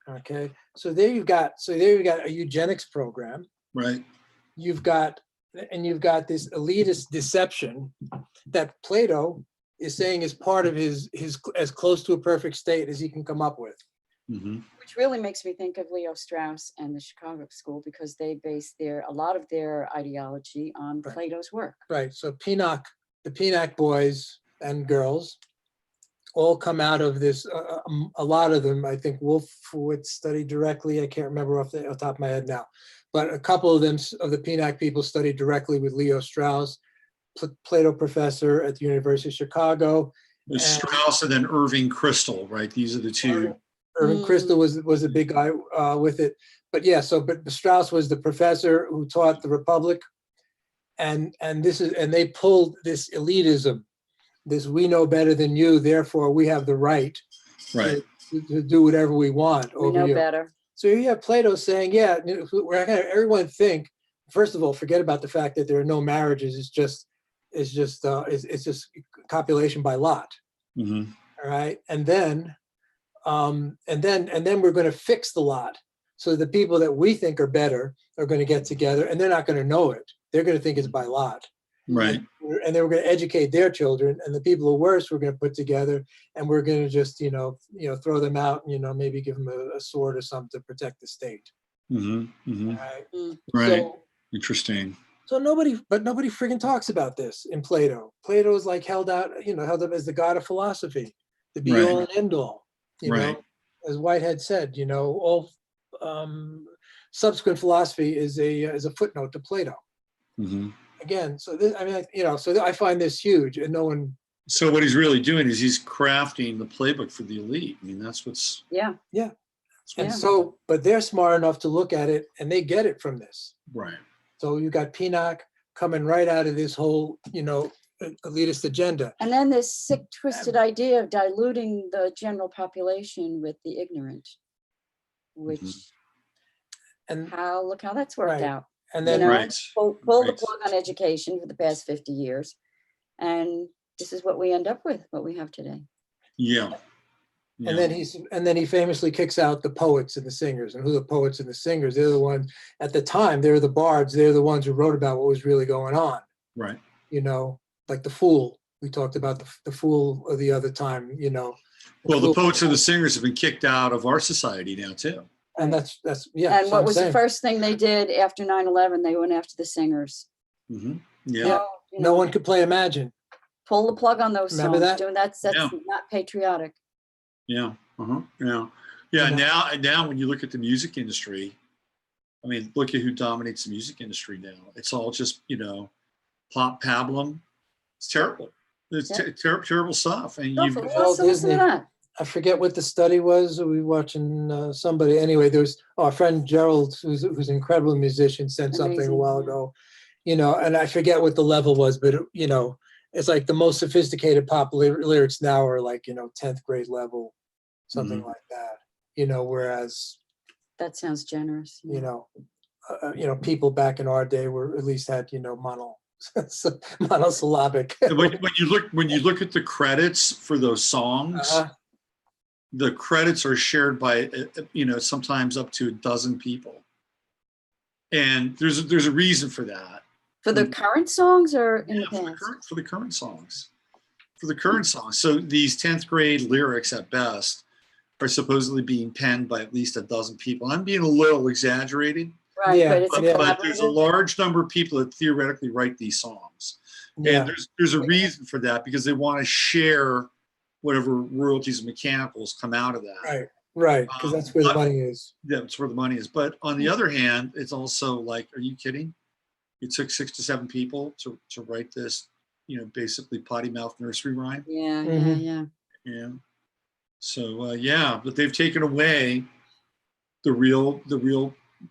Okay, so there you've got a eugenics program. Right. You've got this elitist deception that Plato is saying is part of his as close to a perfect state as he can come up with. Mm-hmm. Which really makes me think of Leo Strauss and the Chicago School, because they base a lot of their ideology on Plato's work. Right. So the Pinnock boys and girls all come out of this. A lot of them, I think, Wolfowitz studied directly. I can't remember off the top of my head now, but a couple of them, of the Pinnock people, studied directly with Leo Strauss, Plato professor at the University of Chicago. Strauss and then Irving Kristol, right? These are the two. Irving Kristol was a big guy with it, but Strauss was the professor who taught the Republic, and they pulled this elitism this we know better than you, therefore we have the right Right. to do whatever we want We over know you. better. So you have Plato saying, yeah, we're gonna everyone think, first of all, forget about the fact that there are no marriages. It's just copulation by lot. Mm-hmm. All right. And then we're going to fix the lot. So the people that we think are better are going to get together, and they're not going to know it. They're going to think it's by lot. Right. And then we're going to educate their children, and the people who are worse we're going to put together, and we're going to just throw them out, and maybe give them a sword or something to protect the state. Mm-hmm. Mm-hmm. All right. Right. So, Interesting. so nobody friggin' talks about this in Plato. Plato is like held up as the god of philosophy, the be all and end all. Right. As Whitehead said, all subsequent philosophy is a footnote to Plato. Mm-hmm. Again, so this, so I find this huge, and no one. So what he's really doing is he's crafting the playbook for the elite. I mean, that's what's. Yeah. Yeah. And Yeah. so, but they're smart enough to look at it, and they get it from this. Right. So you got Pinnock coming right out of this whole, elitist agenda. And then this sick, twisted idea of diluting the general population with the ignorant, which, And look how that's worked Right. out. and then Right. Pull the Right. plug on education for the past 50 years. And this is what we end up with, what we have today. Yeah. And then he famously kicks out the poets and the singers. And who are the poets and the singers? They're the ones at the time. They're the bards. They're the ones who wrote about what was really going on. Right. Like the Fool. We talked about the Fool the other time. Well, the poets and the singers have been kicked out of our society now too. And that's yeah. And what was the first thing they did after 9/11? They went after the singers. Mm-hmm. Yeah. Yeah. No one could play Imagine. Pull the plug on those Remember songs. that? That's Yeah. not patriotic. Yeah. Uh-huh. Yeah. Yeah. Now when you look at the music industry, I mean, look at who dominates the music industry now. It's all just, pop pablum. It's terrible. It's terrible stuff. And Go you've for it. Walt Listen to Disney. that. I forget what the study was. We were watching somebody. Anyway, there was our friend Gerald, who's an incredible musician, sent something Amazing, a while yeah. ago. And I forget what the level was, but it's like the most sophisticated pop lyrics now are like 10th grade level, something like that. Whereas That sounds generous. people back in our day were at least had monosyllabic. when you look at the credits for those songs, the credits are shared by sometimes up to a dozen people, and there's a reason for that. For the current songs or in the past? For the current songs. So these 10th grade lyrics at best are supposedly being penned by at least a dozen people. I'm being a little exaggerated. Right, Yeah, but it's a But there's a collaborative. large number of people that theoretically write these songs. Yeah. And there's a reason for that, because they want to share whatever royalties and mechanicals come out of that. Right, because that's where the money is. Yeah, that's where the money is. But on the other hand, it's also like, are you kidding? It took 6 to 7 people to write this, basically potty mouth nursery rhyme. Yeah, Mhm. yeah. Yeah. So but they've taken away the real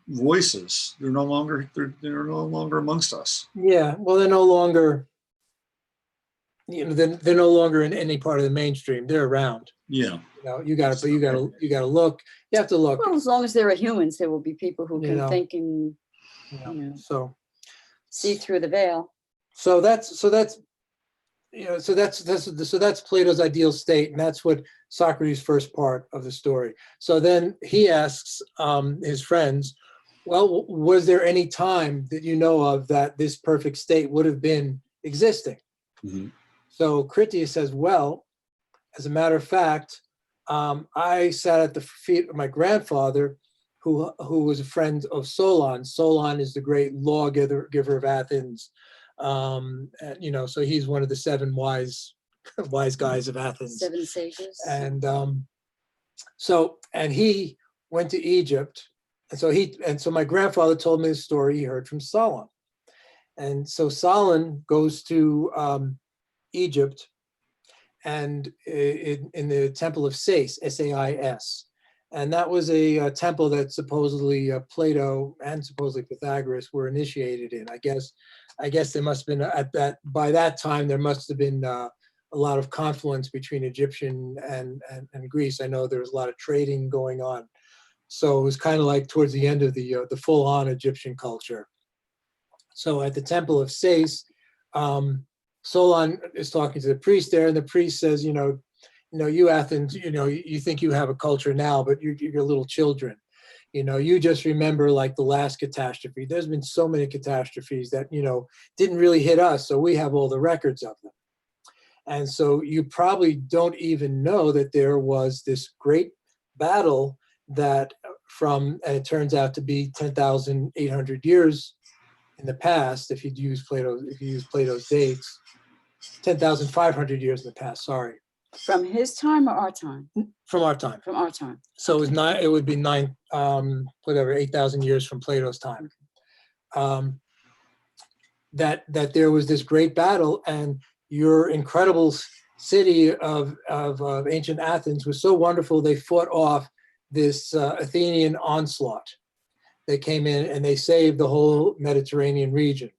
voices. They're no longer amongst us. Yeah, well, they're no longer, they're no longer in any part of the mainstream. They're around. Yeah. You got to look. You have to look. Well, as long as there are humans, there will be people who can think and So see through the veil. So that's Plato's ideal state, and that's what Socrates' first part of the story. So then he asks his friends, well, was there any time that you know of that this perfect state would have been existing? Mm-hmm. So Critias says, well, as a matter of fact, I sat at the feet of my grandfather, who was a friend of Solon. Solon is the great lawgiver of Athens. So he's one of the 7 wise guys of Athens. 7 sages. And he went to Egypt. And so my grandfather told me the story he heard from Solon. And so Solon goes to Egypt, and in the temple of Sais, S-A-I-S. And that was a temple that supposedly Plato and supposedly Pythagoras were initiated in. I guess there must have been by that time there must have been a lot of confluence between Egyptian and Greece. I know there was a lot of trading going on. So it was kind of like towards the end of the full-on Egyptian culture. So at the temple of Sais, Solon is talking to the priest there, and the priest says, you Athens, you think you have a culture now, but you're little children. You just remember like the last catastrophe. There's been so many catastrophes that, didn't really hit us. So we have all the records of them. And so you probably don't even know that there was this great battle that and it turns out to be 10,800 years in the past, if you use Plato's dates, 10,500 years in the past, sorry. From his time or our time? From our time. From our time. So it would be 8,000 years from Plato's time. That there was this great battle, and your incredible city of ancient Athens was so wonderful, they fought off this Athenian onslaught. They came in and they saved the whole Mediterranean region.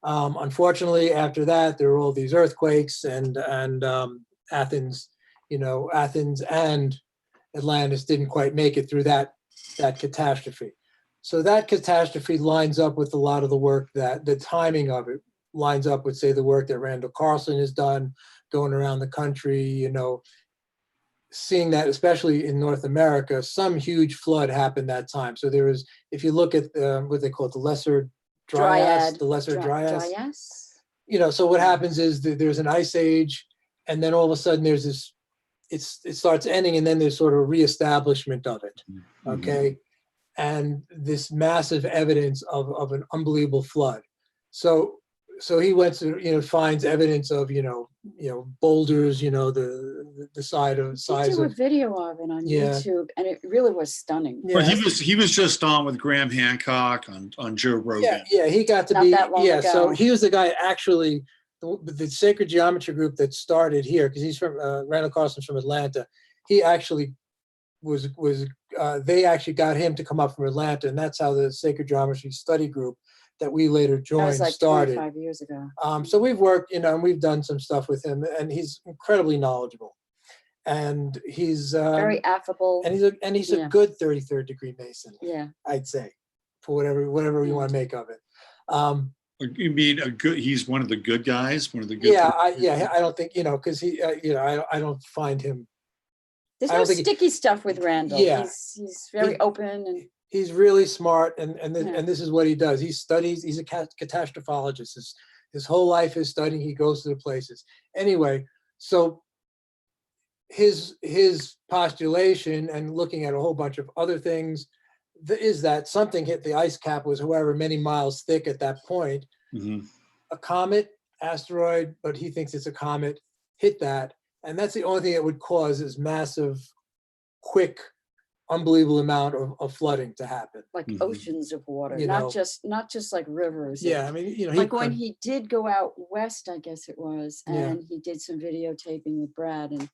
Unfortunately, after that, there were all these earthquakes, and Athens and Atlantis didn't quite make it through that catastrophe. So that catastrophe lines up with a lot of the work that the timing of it lines up with, say, the work that Randall Carlson has done, going around the country, seeing that, especially in North America, some huge flood happened that time. So there was, if you look at what they call it, the Lesser Dryas, Dryas. So what happens is that there's an ice age, and then all of a sudden there's this, it starts ending, and then there's sort of a reestablishment of it, okay? And this massive evidence of an unbelievable flood. So he went to, finds evidence of, boulders, the size of. He did a video of it on YouTube, and it really was stunning. Yeah. Well, he was just on with Graham Hancock on Joe Rogan. Yeah, he got to Not be. That long ago. So he was the guy actually, the Sacred Geometry group that started here, because he's from Randall Carson's from Atlanta. He actually was they actually got him to come up from Atlanta, and that's how the Sacred Geometry Study Group that we later joined that was like started. 25 years ago. So we've worked, and we've done some stuff with him, and he's incredibly knowledgeable, and he's very affable, and he's a good 33rd degree Mason. Yeah, I'd say, for whatever you want to make of it. You mean he's one of the good guys, one of the good. I don't think because he, I don't find him. There's no sticky stuff with Randall. Yeah, he's very open, and he's really smart, and this is what he does. He studies. He's a catastrophologist. His whole life is studying. He goes to the places. Anyway, so his postulation, and looking at a whole bunch of other things, is that something hit the ice cap, was however many miles thick at that point. Mm-hmm. A comet, asteroid, but he thinks it's a comet, hit that. And that's the only thing that would cause this massive, quick, unbelievable amount of flooding to happen. Like oceans of water, not just like rivers. Yeah, I mean, like when he did go out west, I guess it was, and he did some videotaping with Brad, and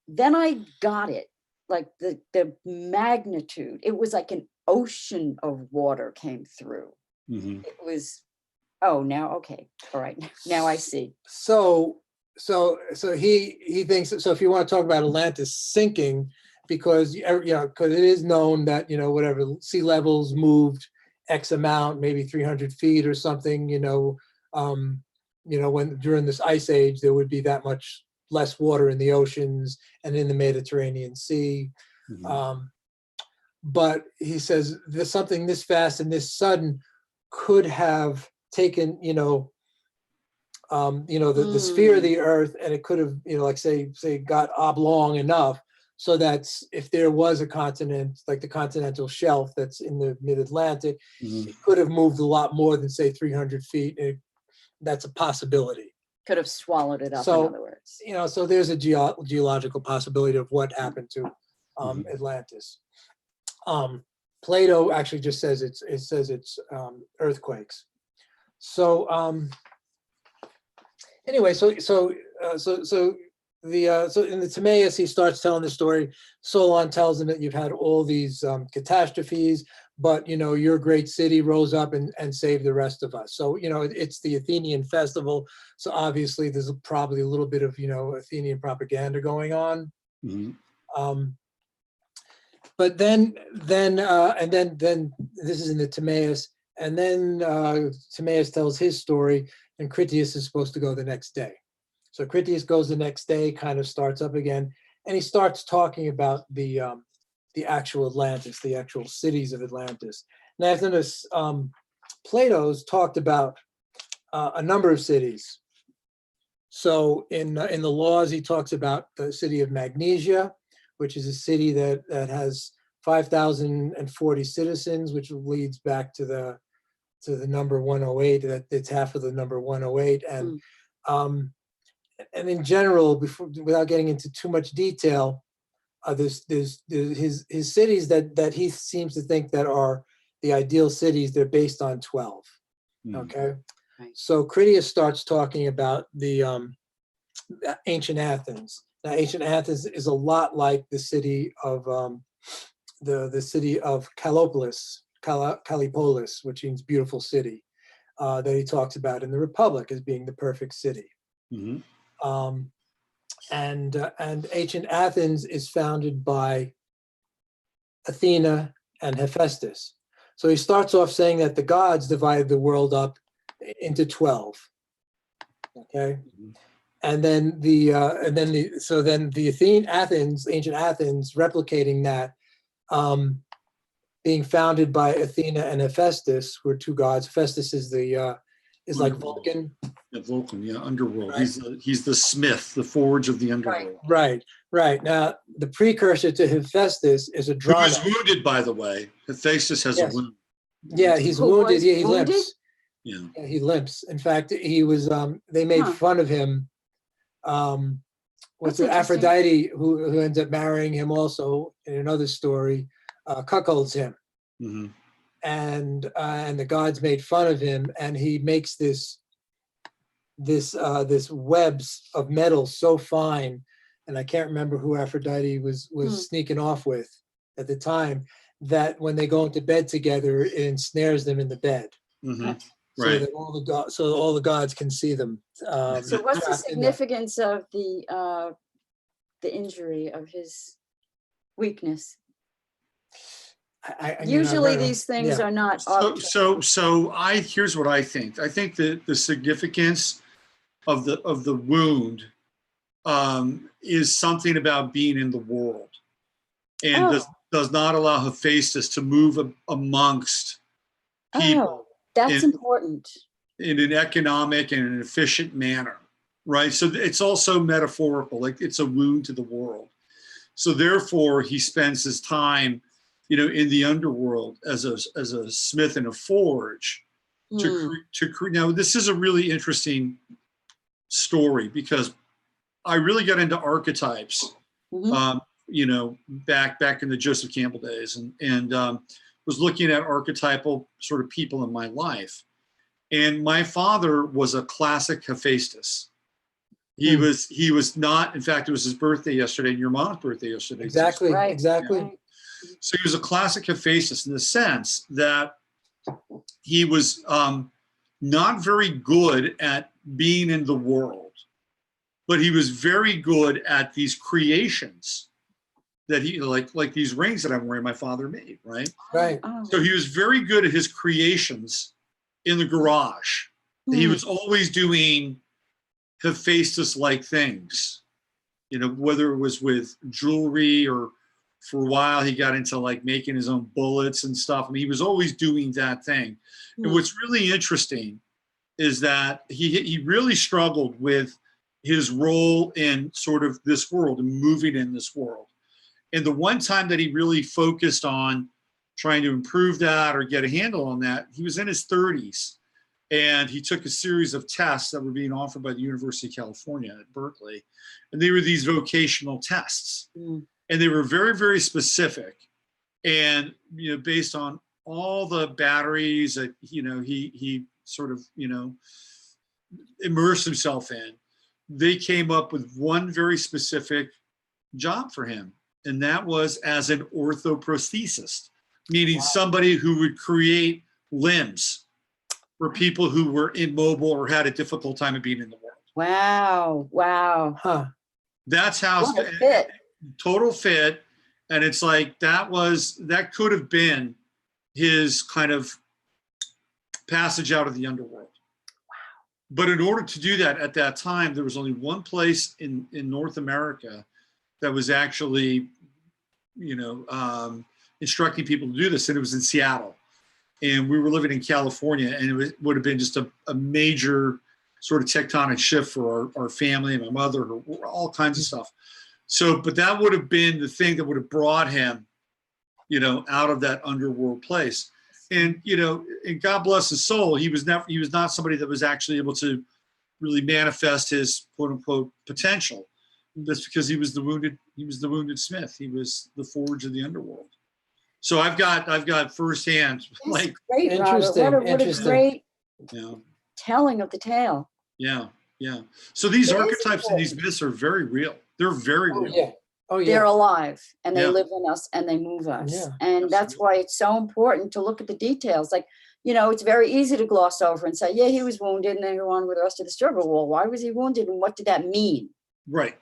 then I got it. Like the magnitude, it was like an ocean of water came through. Mm-hmm. It was, now, okay, all right, now I see. So he thinks, so if you want to talk about Atlantis sinking, because because it is known that whatever sea levels moved X amount, maybe 300 feet or something, when during this ice age there would be that much less water in the oceans and in the Mediterranean Sea. Mm-hmm. But he says there's something this fast and this sudden could have taken, the sphere of the Earth, and it could have, like say got oblong enough so that if there was a continent, like the continental shelf that's in the mid-Atlantic, it could have moved a lot more than say 300 feet. That's a possibility. Could have swallowed it up, so, in other words. So there's a geological possibility of what happened to Atlantis. Plato actually just says it's earthquakes. So anyway, so in the Timaeus, he starts telling the story. Solon tells him that you've had all these catastrophes, but your great city rose up and saved the rest of us. So it's the Athenian festival, so obviously there's probably a little bit of Athenian propaganda going on. But then this is in the Timaeus, and then Timaeus tells his story, and Critias is supposed to go the next day. So Critias goes the next day, kind of starts up again, and he starts talking about the actual Atlantis, the actual cities of Atlantis. And after this, Plato's talked about a number of cities. So in the Laws, he talks about the city of Magnesia, which is a city that has 5,040 citizens, which leads back to the number 108. That it's half of the number 108, and in general, without getting into too much detail, there's his cities that he seems to think that are the ideal cities. They're based on 12. Okay, right. So Critias starts talking about the ancient Athens. Now, ancient Athens is a lot like the city of the city of Callipolis, which means beautiful city, that he talks about in the Republic as being the perfect city. And ancient Athens is founded by Athena and Hephaestus. So he starts off saying that the gods divided the world up into 12. Okay, and then ancient Athens, replicating that, being founded by Athena and Hephaestus, were two gods. Hephaestus is like Vulcan. Yeah, Vulcan, yeah, underworld. Right. He's the smith, the forge of the underworld. Right. Now, the precursor to Hephaestus is Adrona. Who is wounded, by the way. Hephaestus has a wound. Yeah, he's wounded. Yeah, he limps. Yeah, he limps. In fact, he was. They made fun of him. Aphrodite, who ends up marrying him, also in another story, cuckolds him. And the gods made fun of him, and he makes this webs of metal so fine, and I can't remember who Aphrodite was sneaking off with at the time, that when they go into bed together, it ensnares them in the bed. So right. that all the gods can see them. So what's the significance of the injury, of his weakness? Usually these things are not. Here's what I think. I think that the significance of the wound is something about being in the world, and does not allow Hephaestus to move amongst people. That's important. In an economic and an efficient manner, right? So it's also metaphorical, like it's a wound to the world. So therefore, he spends his time, in the underworld as a smith in a forge to create. Now, this is a really interesting story because I really got into archetypes, back in the Joseph Campbell days, and was looking at archetypal sort of people in my life. And my father was a classic Hephaestus. He was not, in fact, it was his birthday yesterday and your mom's birthday yesterday. Exactly. Right. Exactly. Right. So he was a classic Hephaestus in the sense that he was not very good at being in the world, but he was very good at these creations that he like these rings that I'm wearing, my father made, right? Right. So he was very good at his creations in the garage. He was always doing Hephaestus-like things, whether it was with jewelry, or for a while he got into like making his own bullets and stuff. I mean, he was always doing that thing. And what's really interesting is that he really struggled with his role in sort of this world and moving in this world. And the one time that he really focused on trying to improve that or get a handle on that, he was in his 30s. And he took a series of tests that were being offered by the University of California at Berkeley. And they were these vocational tests. And they were very, very specific. And, based on all the batteries that, he sort of, immersed himself in, they came up with one very specific job for him. And that was as an orthoprosthesist, meaning somebody who would create limbs for people who were immobile or had a difficult time of being in the world. Wow. Wow. Huh. That's how What a fit. total fit. And it's like that could have been his kind of passage out of the underworld. Wow. But in order to do that at that time, there was only one place in North America that was actually, instructing people to do this, and it was in Seattle. And we were living in California, and would have been just a major sort of tectonic shift for our family and my mother, all kinds of stuff. So, but that would have been the thing that would have brought him, out of that underworld place. And, and God bless his soul, he was not somebody that was actually able to really manifest his quote unquote potential. That's because he was the wounded smith. He was the forge of the underworld. So I've got firsthand, like, great, interesting. Robert. What a great telling of the tale. Yeah. So these archetypes and these myths are very real. They're very real. Yeah. Oh, yeah. They're alive, and they live in us, and they move us. Yeah, and that's why it's so important to look at the details. Like, it's very easy to gloss over and say, yeah, he was wounded, and then go on with the rest of the struggle. Well, why was he wounded, and what did that mean? Right.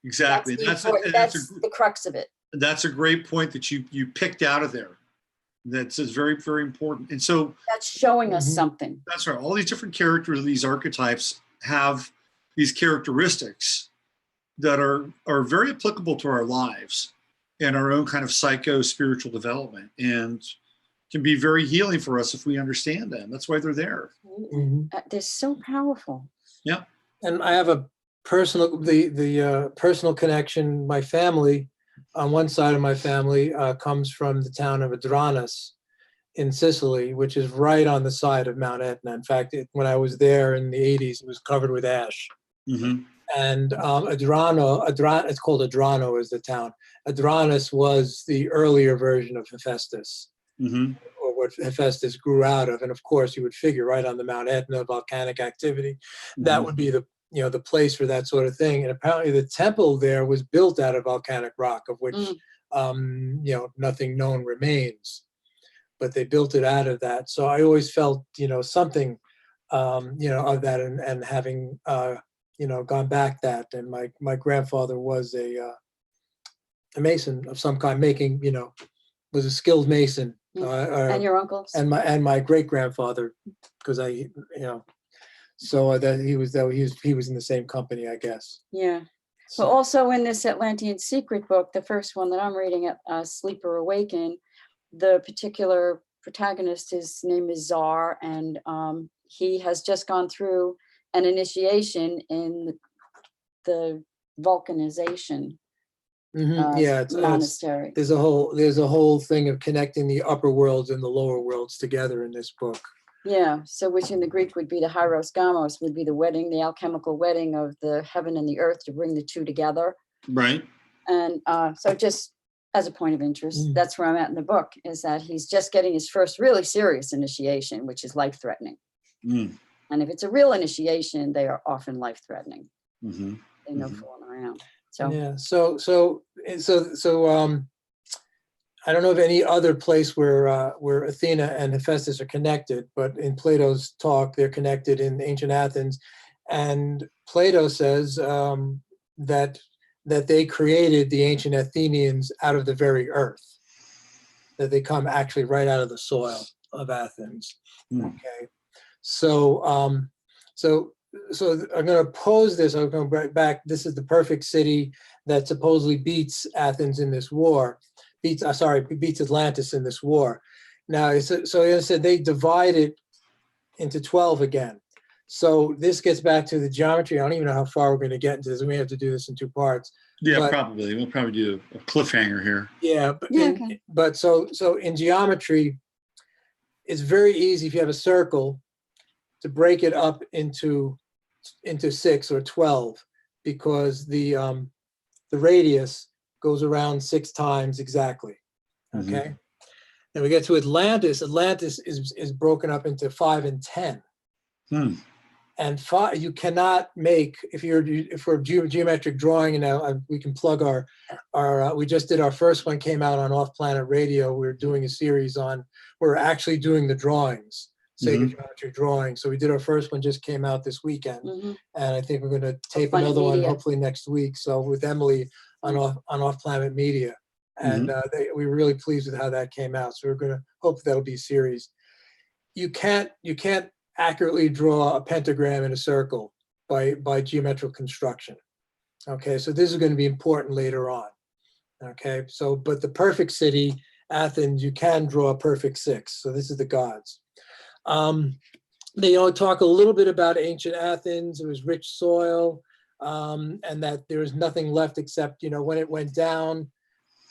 Exactly. That's the crux of it. That's a great point that you picked out of there. That's very, very important. And so that's showing us something. That's right. All these different characters, these archetypes have these characteristics that are very applicable to our lives and our own kind of psycho-spiritual development, and can be very healing for us if we understand them. That's why they're there. They're so powerful. Yeah. And I have a personal, the personal connection. My family, on one side of my family, comes from the town of Atlantis in Sicily, which is right on the side of Mount Etna. In fact, when I was there in the 80s, it was covered with ash. Mm-hmm. And it's called Adrano is the town. Atlantis was the earlier version of Hephaestus, or what Hephaestus grew out of. And of course, you would figure right on the Mount Etna, volcanic activity, that would be the place for that sort of thing. And apparently the temple there was built out of volcanic rock, of which, nothing known remains, but they built it out of that. So I always felt, something, of that, and having, gone back that. And my grandfather was a mason of some kind, making, was a skilled mason. And your uncles? And my great grandfather, because so that he was in the same company, I guess. Yeah. So also in this Atlantean Secret book, the first one that I'm reading, Sleep or Awaken, the particular protagonist, his name is Czar, and he has just gone through an initiation in the vulcanization monastery. There's a whole thing of connecting the upper worlds and the lower worlds together in this book. Yeah, so which in the Greek would be the hieros gamos, would be the wedding, the alchemical wedding of the heaven and the earth to bring the two together. Right. And so just as a point of interest, that's where I'm at in the book, is that he's just getting his first really serious initiation, which is life-threatening. And if it's a real initiation, they are often life-threatening. They know fooling around. So yeah, so I don't know of any other place where Athena and Hephaestus are connected, but in Plato's talk, they're connected in ancient Athens. And Plato says that they created the ancient Athenians out of the very earth, that they come actually right out of the soil of Athens. Okay, so I'm going to pose this. I'm going to bring back. This is the perfect city that supposedly beats Athens in this war. Beats Atlantis in this war. Now, so as I said, they divide it into 12 again. So this gets back to the geometry. I don't even know how far we're going to get into this. We may have to do this in two parts. Yeah, probably. We'll probably do a cliffhanger here. Yeah, but so in geometry, it's very easy if you have a circle to break it up into 6 or 12, because the radius goes around 6 times exactly. Okay. Then we get to Atlantis. Atlantis is broken up into 5 and 10. And you cannot make, if we're geometric drawing, and now we can plug we just did our first one, came out on Off Planet Radio. We're doing a series we're actually doing the drawings, sacred geometric drawing. So we did our first one, just came out this weekend. And I think we're going to tape another one hopefully next week. So with Emily on Off Planet Media. And we were really pleased with how that came out. So we're going to hope that'll be a series. You can't accurately draw a pentagram in a circle by geometrical construction. Okay, so this is going to be important later on. Okay, so but the perfect city, Athens, you can draw a perfect six. So this is the gods. They talk a little bit about ancient Athens. It was rich soil, and that there was nothing left except, when it went down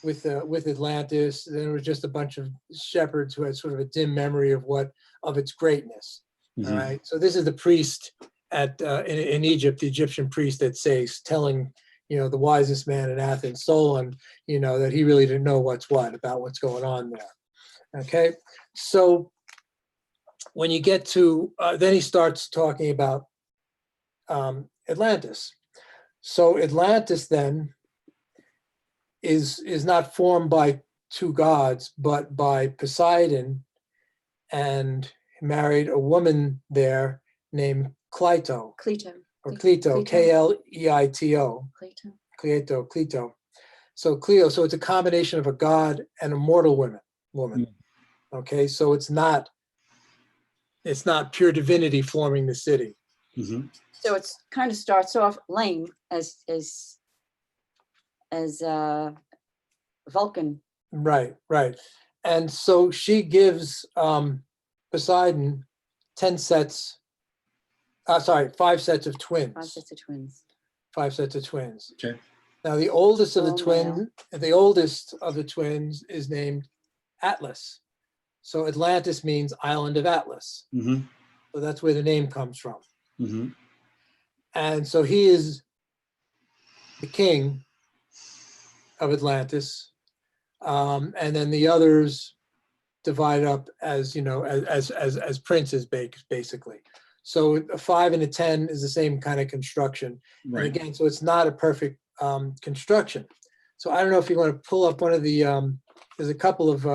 with Atlantis, there was just a bunch of shepherds who had sort of a dim memory of its greatness. All right. So this is the priest in Egypt, the Egyptian priest at Sais, telling the wisest man in Athens, Solon, that he really didn't know what's what about what's going on there. Okay. So when you get to then he starts talking about Atlantis. So Atlantis then is not formed by two gods, but by Poseidon, and married a woman there named Cleito. Cleito. K-L-E-I-T-O. Cleito. So Cleo, so it's a combination of a god and a mortal woman. Okay, so it's not pure divinity forming the city. So it's kind of starts off lame as Vulcan. Right. And so she gives Poseidon 5 sets of twins. 5 sets of twins. Okay. Now the oldest of the twins is named Atlas. So Atlantis means island of Atlas. So that's where the name comes from. And so he is the king of Atlantis. And then the others divide up as as princes, basically. So a 5 and a 10 is the same kind of construction. Right. And again, so it's not a perfect construction. So I don't know if you want to pull up one of the there's a couple of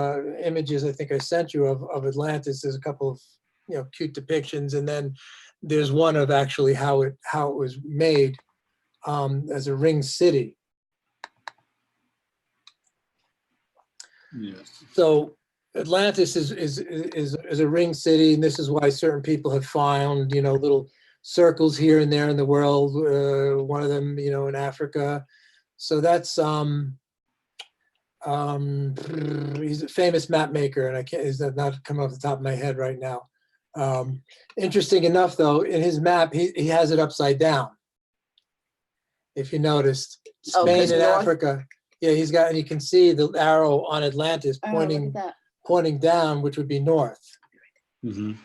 images I think I sent you of Atlantis. There's a couple of cute depictions, and then there's one of actually how it was made as a ring city. Yes. So Atlantis is a ring city, and this is why certain people have found little circles here and there in the world. One of them, in Africa. So that's he's a famous map maker, and is not coming off the top of my head right now. Interesting enough, though, in his map he has it upside down. If you noticed, Spain and Africa. Yeah, he's got, and you can see the arrow on Atlantis pointing down, which would be north. And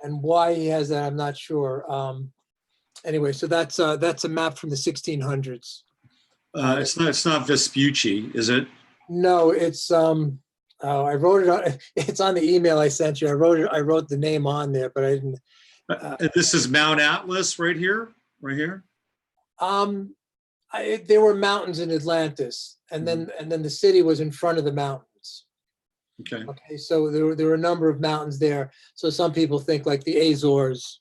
why he has that, I'm not sure. Anyway, so that's a map from the 1600s. It's not Vespucci, is it? No, it's I wrote it on. It's on the email I sent you. I wrote the name on there, but I didn't. This is Mount Atlas right here. There were mountains in Atlantis, and then the city was in front of the mountains. Okay, so there were a number of mountains there. So some people think like the Azores,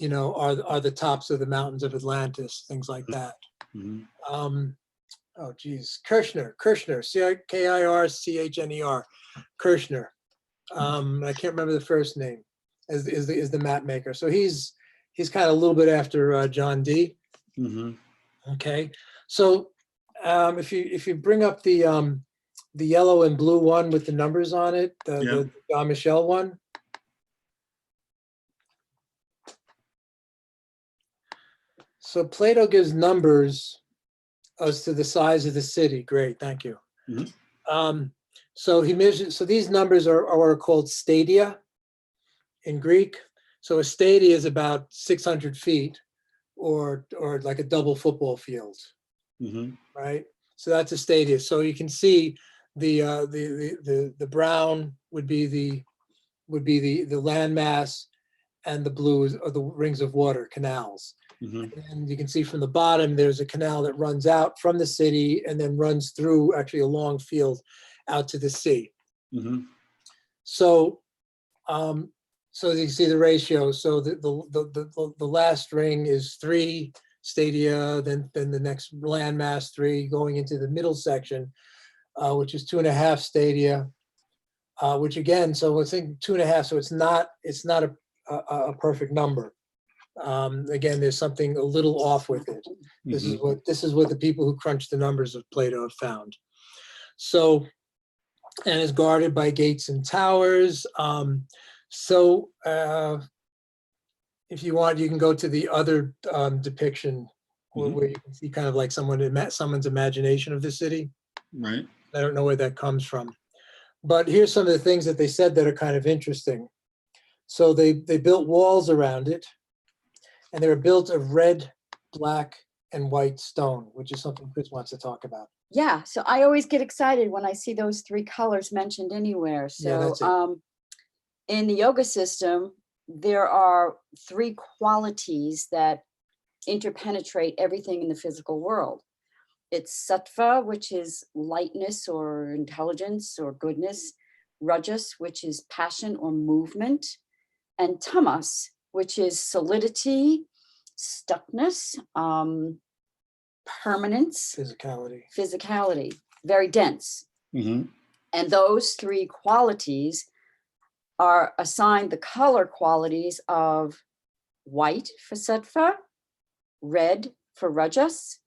are the tops of the mountains of Atlantis, things like that. Oh geez, Kirchner, Kirchner, Kirchner. I can't remember the first name. Is the map maker. So he's kind of a little bit after John Dee. Okay, so if you bring up the yellow and blue one with the numbers on it, the Jean Michel one. So Plato gives numbers as to the size of the city. Great, thank you. So he measures. So these numbers are called stadia in Greek. So a stadia is about 600 feet, or like a double football field, right? So that's a stadia. So you can see the brown would be the landmass, and the blue are the rings of water, canals. Mhm. And you can see from the bottom, there's a canal that runs out from the city and then runs through actually a long field out to the sea. Mhm. So, so you see the ratio. So the last ring is 3 stadia, then the next landmass 3 going into the middle section, which is 2.5 stadia, which again, so let's think 2.5. So it's not a perfect number. Again, there's something a little off with it. This is what the people who crunched the numbers of Plato have found. So, and is guarded by gates and towers. If you want, you can go to the other depiction where you can see kind of like someone's imagination of the city. Right. I don't know where that comes from. But here's some of the things that they said that are kind of interesting. So they built walls around it, and they were built of red, black, and white stone, which is something Krys wants to talk about. Yeah, so I always get excited when I see those 3 colors mentioned anywhere. So Yeah, that's it. in the yoga system, there are 3 qualities that interpenetrate everything in the physical world. It's sattva, which is lightness or intelligence or goodness, rajas, which is passion or movement, and tamas, which is solidity, stuckness, permanence, physicality, very dense. Mhm. And those 3 qualities are assigned the color qualities of white for sattva, red for rajas,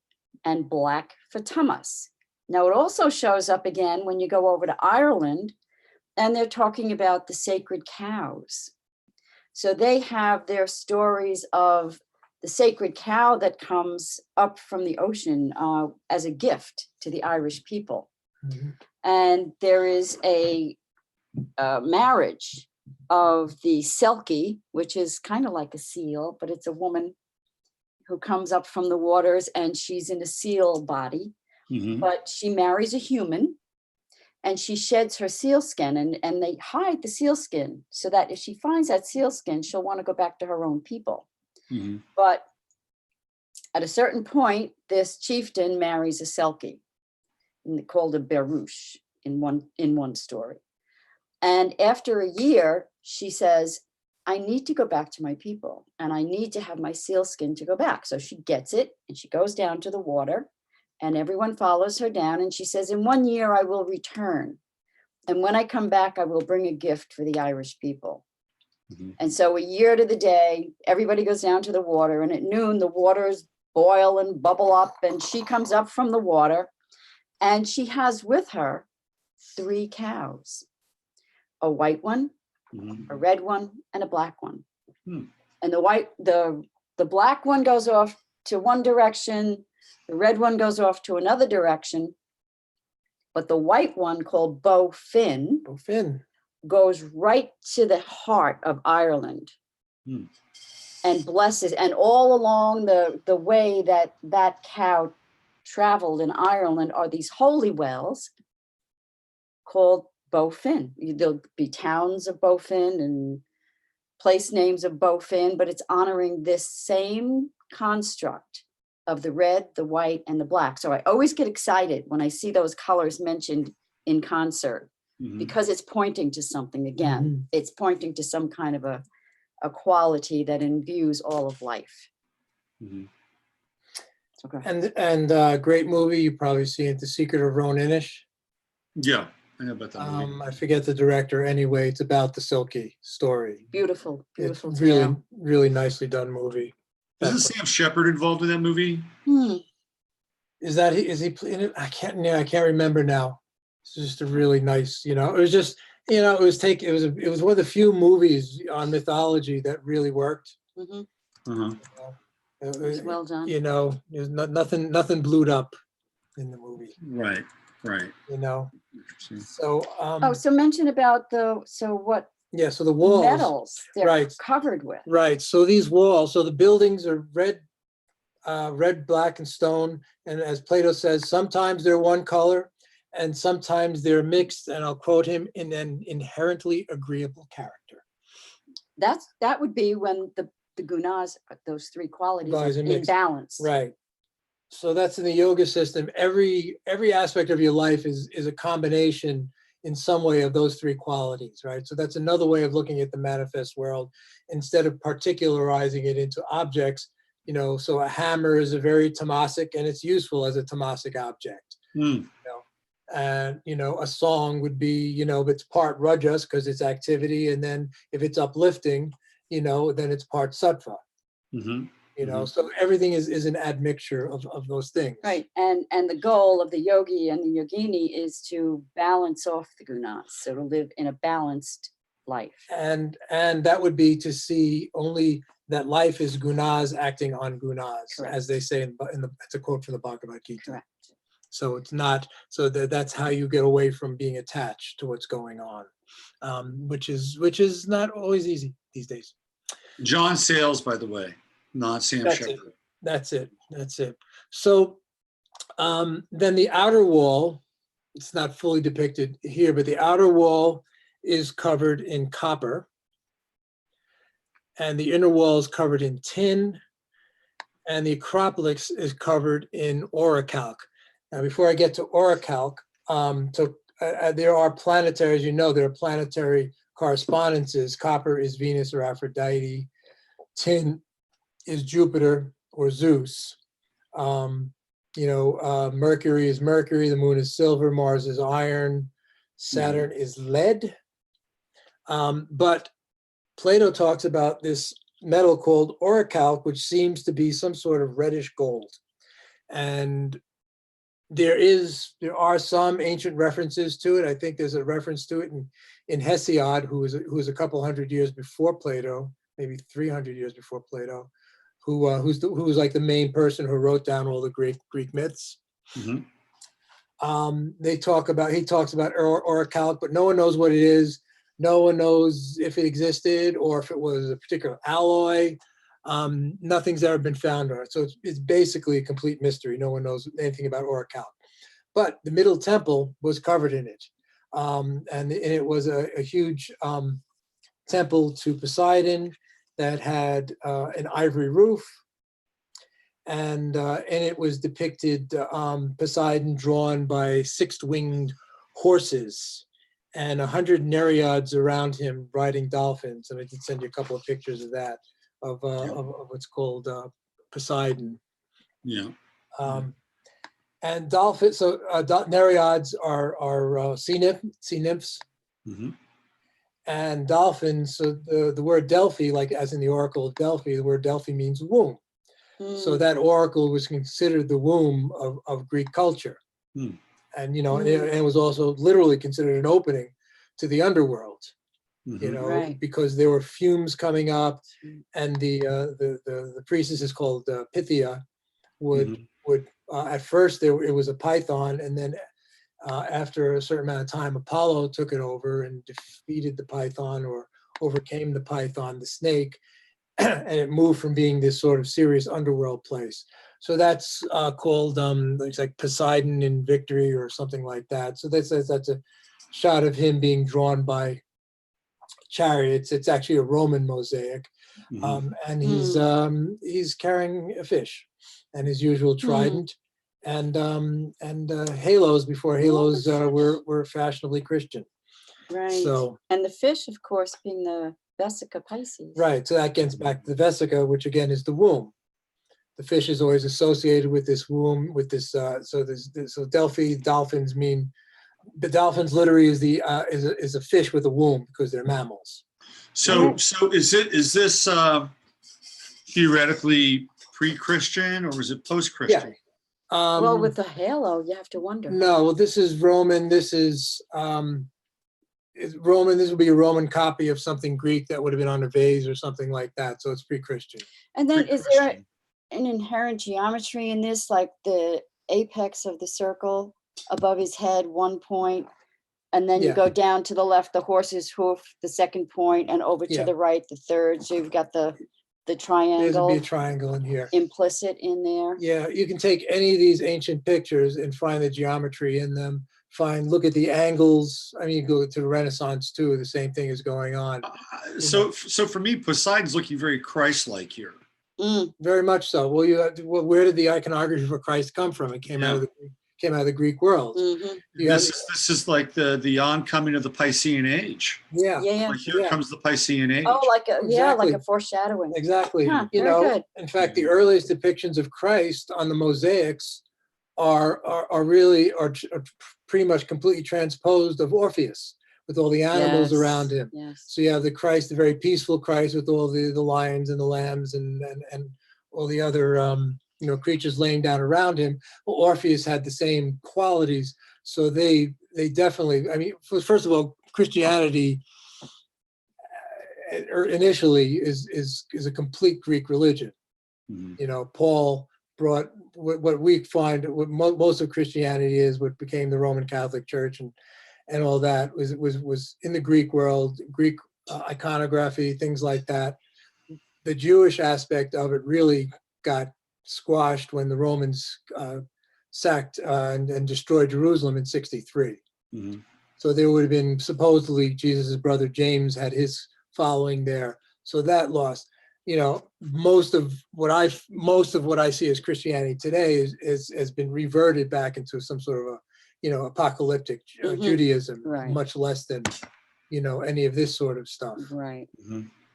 and black for tamas. Now it also shows up again when you go over to Ireland, and they're talking about the sacred cows. So they have their stories of the sacred cow that comes up from the ocean as a gift to the Irish people. Mhm. And there is a marriage of the selkie, which is kind of like a seal, but it's a woman who comes up from the waters, and she's in a seal body, but she marries a human, and she sheds her seal skin, and they hide the seal skin so that if she finds that seal skin, she'll want to go back to her own people. But at a certain point, this chieftain marries a selkie, called a berush in one story. And after a year, she says, I need to go back to my people, and I need to have my seal skin to go back. So she gets it, and she goes down to the water, and everyone follows her down. And she says, in 1 year, I will return. And when I come back, I will bring a gift for the Irish people. And so a year to the day, everybody goes down to the water, and at noon, the waters boil and bubble up, and she comes up from the water, and she has with her 3 cows, a white one, a red one, and a black one. And the black one goes off to one direction, the red one goes off to another direction, but the white one, called Beau Fin, goes right to the heart of Ireland and blesses. And all along the way that cow traveled in Ireland are these holy wells called Beau Fin. There'll be towns of Beau Fin and place names of Beau Fin, but it's honoring this same construct of the red, the white, and the black. So I always get excited when I see those colors mentioned in concert, because it's pointing to something again. It's pointing to some kind of a quality that imbues all of life. Okay. And great movie, you probably seen it, The Secret of Roan Inish. Yeah, I know about that movie. I forget the director. Anyway, it's about the Silkie story. Beautiful. It's really, really nicely done movie. Isn't Sam Shepard involved in that movie? Is he in it? I can't remember now. It's just a really nice, it was just, it was one of the few movies on mythology that really worked. It was well done. There's nothing blued up in the movie. Right. So so mention about what so the walls, metals they're covered with. Right. So these walls, so the buildings are red, black, and stone. And as Plato says, sometimes they're one color and sometimes they're mixed, and I'll quote him, in an inherently agreeable character. that would be when the gunas, those three qualities, Guys are are in mixed. balance. Right. So that's in the yoga system. Every aspect of your life is a combination in some way of those three qualities, right? So that's another way of looking at the manifest world instead of particularizing it into objects. You know, so a hammer is a very tamasic, and it's useful as a tamasic object. Mm. You know? And you know, a song would be, you know, it's part rajas because it's activity, and then if it's uplifting, you know, then it's part sattva. Mm-hmm. You know, so everything is an admixture of those things. Right. And the goal of the yogi and the yogini is to balance off the gunas, so to live in a balanced life. And that would be to see only that life is gunas acting on gunas, Correct. as they say in the, it's a quote from the Bhagavad Gita. Correct. So it's not, so that's how you get away from being attached to what's going on, which is not always easy these days. John Sayles, by the way, not Sam Shepard. That's it. So then the outer wall, it's not fully depicted here, but the outer wall is covered in copper, and the inner wall is covered in tin, and the Acropolis is covered in orichalc. Now, before I get to orichalc, there are planetary, as you know, there are planetary correspondences. Copper is Venus or Aphrodite. Tin is Jupiter or Zeus. Mercury is Mercury, the moon is silver, Mars is iron, Saturn is lead. But Plato talks about this metal called orichalc, which seems to be some sort of reddish gold. And there are some ancient references to it. I think there's a reference to it in Hesiod, who was a couple hundred years before Plato, maybe 300 years before Plato, who was like the main person who wrote down all the Greek myths. Mm-hmm. He talks about orichalc, but no one knows what it is. No one knows if it existed or if it was a particular alloy. Nothing's ever been found on it. So it's basically a complete mystery. No one knows anything about orichalc. But the Middle Temple was covered in it. And it was a huge temple to Poseidon that had an ivory roof. And it was depicted Poseidon drawn by six-winged horses and 100 nereids around him riding dolphins. And I did send you a couple of pictures of that, of what's called Poseidon. Yeah. And dolphins, so nereids are sea nymphs. Mm-hmm. And dolphins, so the word Delphi, like as in the Oracle of Delphi, the word Delphi means womb. So that oracle was considered the womb of Greek culture. And, it was also literally considered an opening to the underworld, Mm-hmm. because there were fumes coming up, and the priestess called Pythia would at first it was a python, and then after a certain amount of time, Apollo took it over and defeated the python or overcame the python, the snake, and it moved from being this sort of serious underworld place. So that's called it's like Poseidon in Victory or something like that. So that's a shot of him being drawn by chariots. It's actually a Roman mosaic, and he's carrying a fish and his usual trident, and halos. Before halos were fashionably Christian. Right. So, and the fish, of course, being the Vesica Pisces. Right. So that gets back to the Vesica, which again is the womb. The fish is always associated with this womb, with this. So Delphi dolphins mean, the dolphins literally is a fish with a womb because they're mammals. So is this theoretically pre-Christian or is it post-Christian? Yeah. Well, with the halo, you have to wonder. No, well, this is Roman. This is Roman. This would be a Roman copy of something Greek that would have been on a vase or something like that. So it's pre-Christian. And then is there an inherent geometry in this, like the apex of the circle above his head, one point, and then you go down to the left, the horse's hoof, the second point, and over to the right, the third. So you've got the triangle. There's a triangle in here. Implicit in there. Yeah, you can take any of these ancient pictures and find the geometry in them. look at the angles. I mean, you go to the Renaissance too, the same thing is going on. So for me, Poseidon's looking very Christ-like here. Very much so. Well, where did the iconography for Christ come from? It came out of the Greek world. This is like the oncoming of the Piscean age. Yeah. Like here comes the Piscean age. Oh, like a foreshadowing. Exactly. Huh, you very know, good. in fact, the earliest depictions of Christ on the mosaics are pretty much completely transposed of Orpheus, with all the animals around him. Yes. So you have the Christ, the very peaceful Christ, with all the lions and the lambs and all the other creatures laying down around him. Well, Orpheus had the same qualities. So they definitely, I mean, first of all, Christianity initially is a complete Greek religion. You know, Paul brought what we find, what most of Christianity is, what became the Roman Catholic Church and all that was in the Greek world, Greek iconography, things like that. The Jewish aspect of it really got squashed when the Romans sacked and destroyed Jerusalem in 63. So there would have been, supposedly Jesus's brother James had his following there. So that lost. You know, most of what I see as Christianity today has been reverted back into some sort of a, apocalyptic Judaism, much less than, any of this sort of stuff. Right.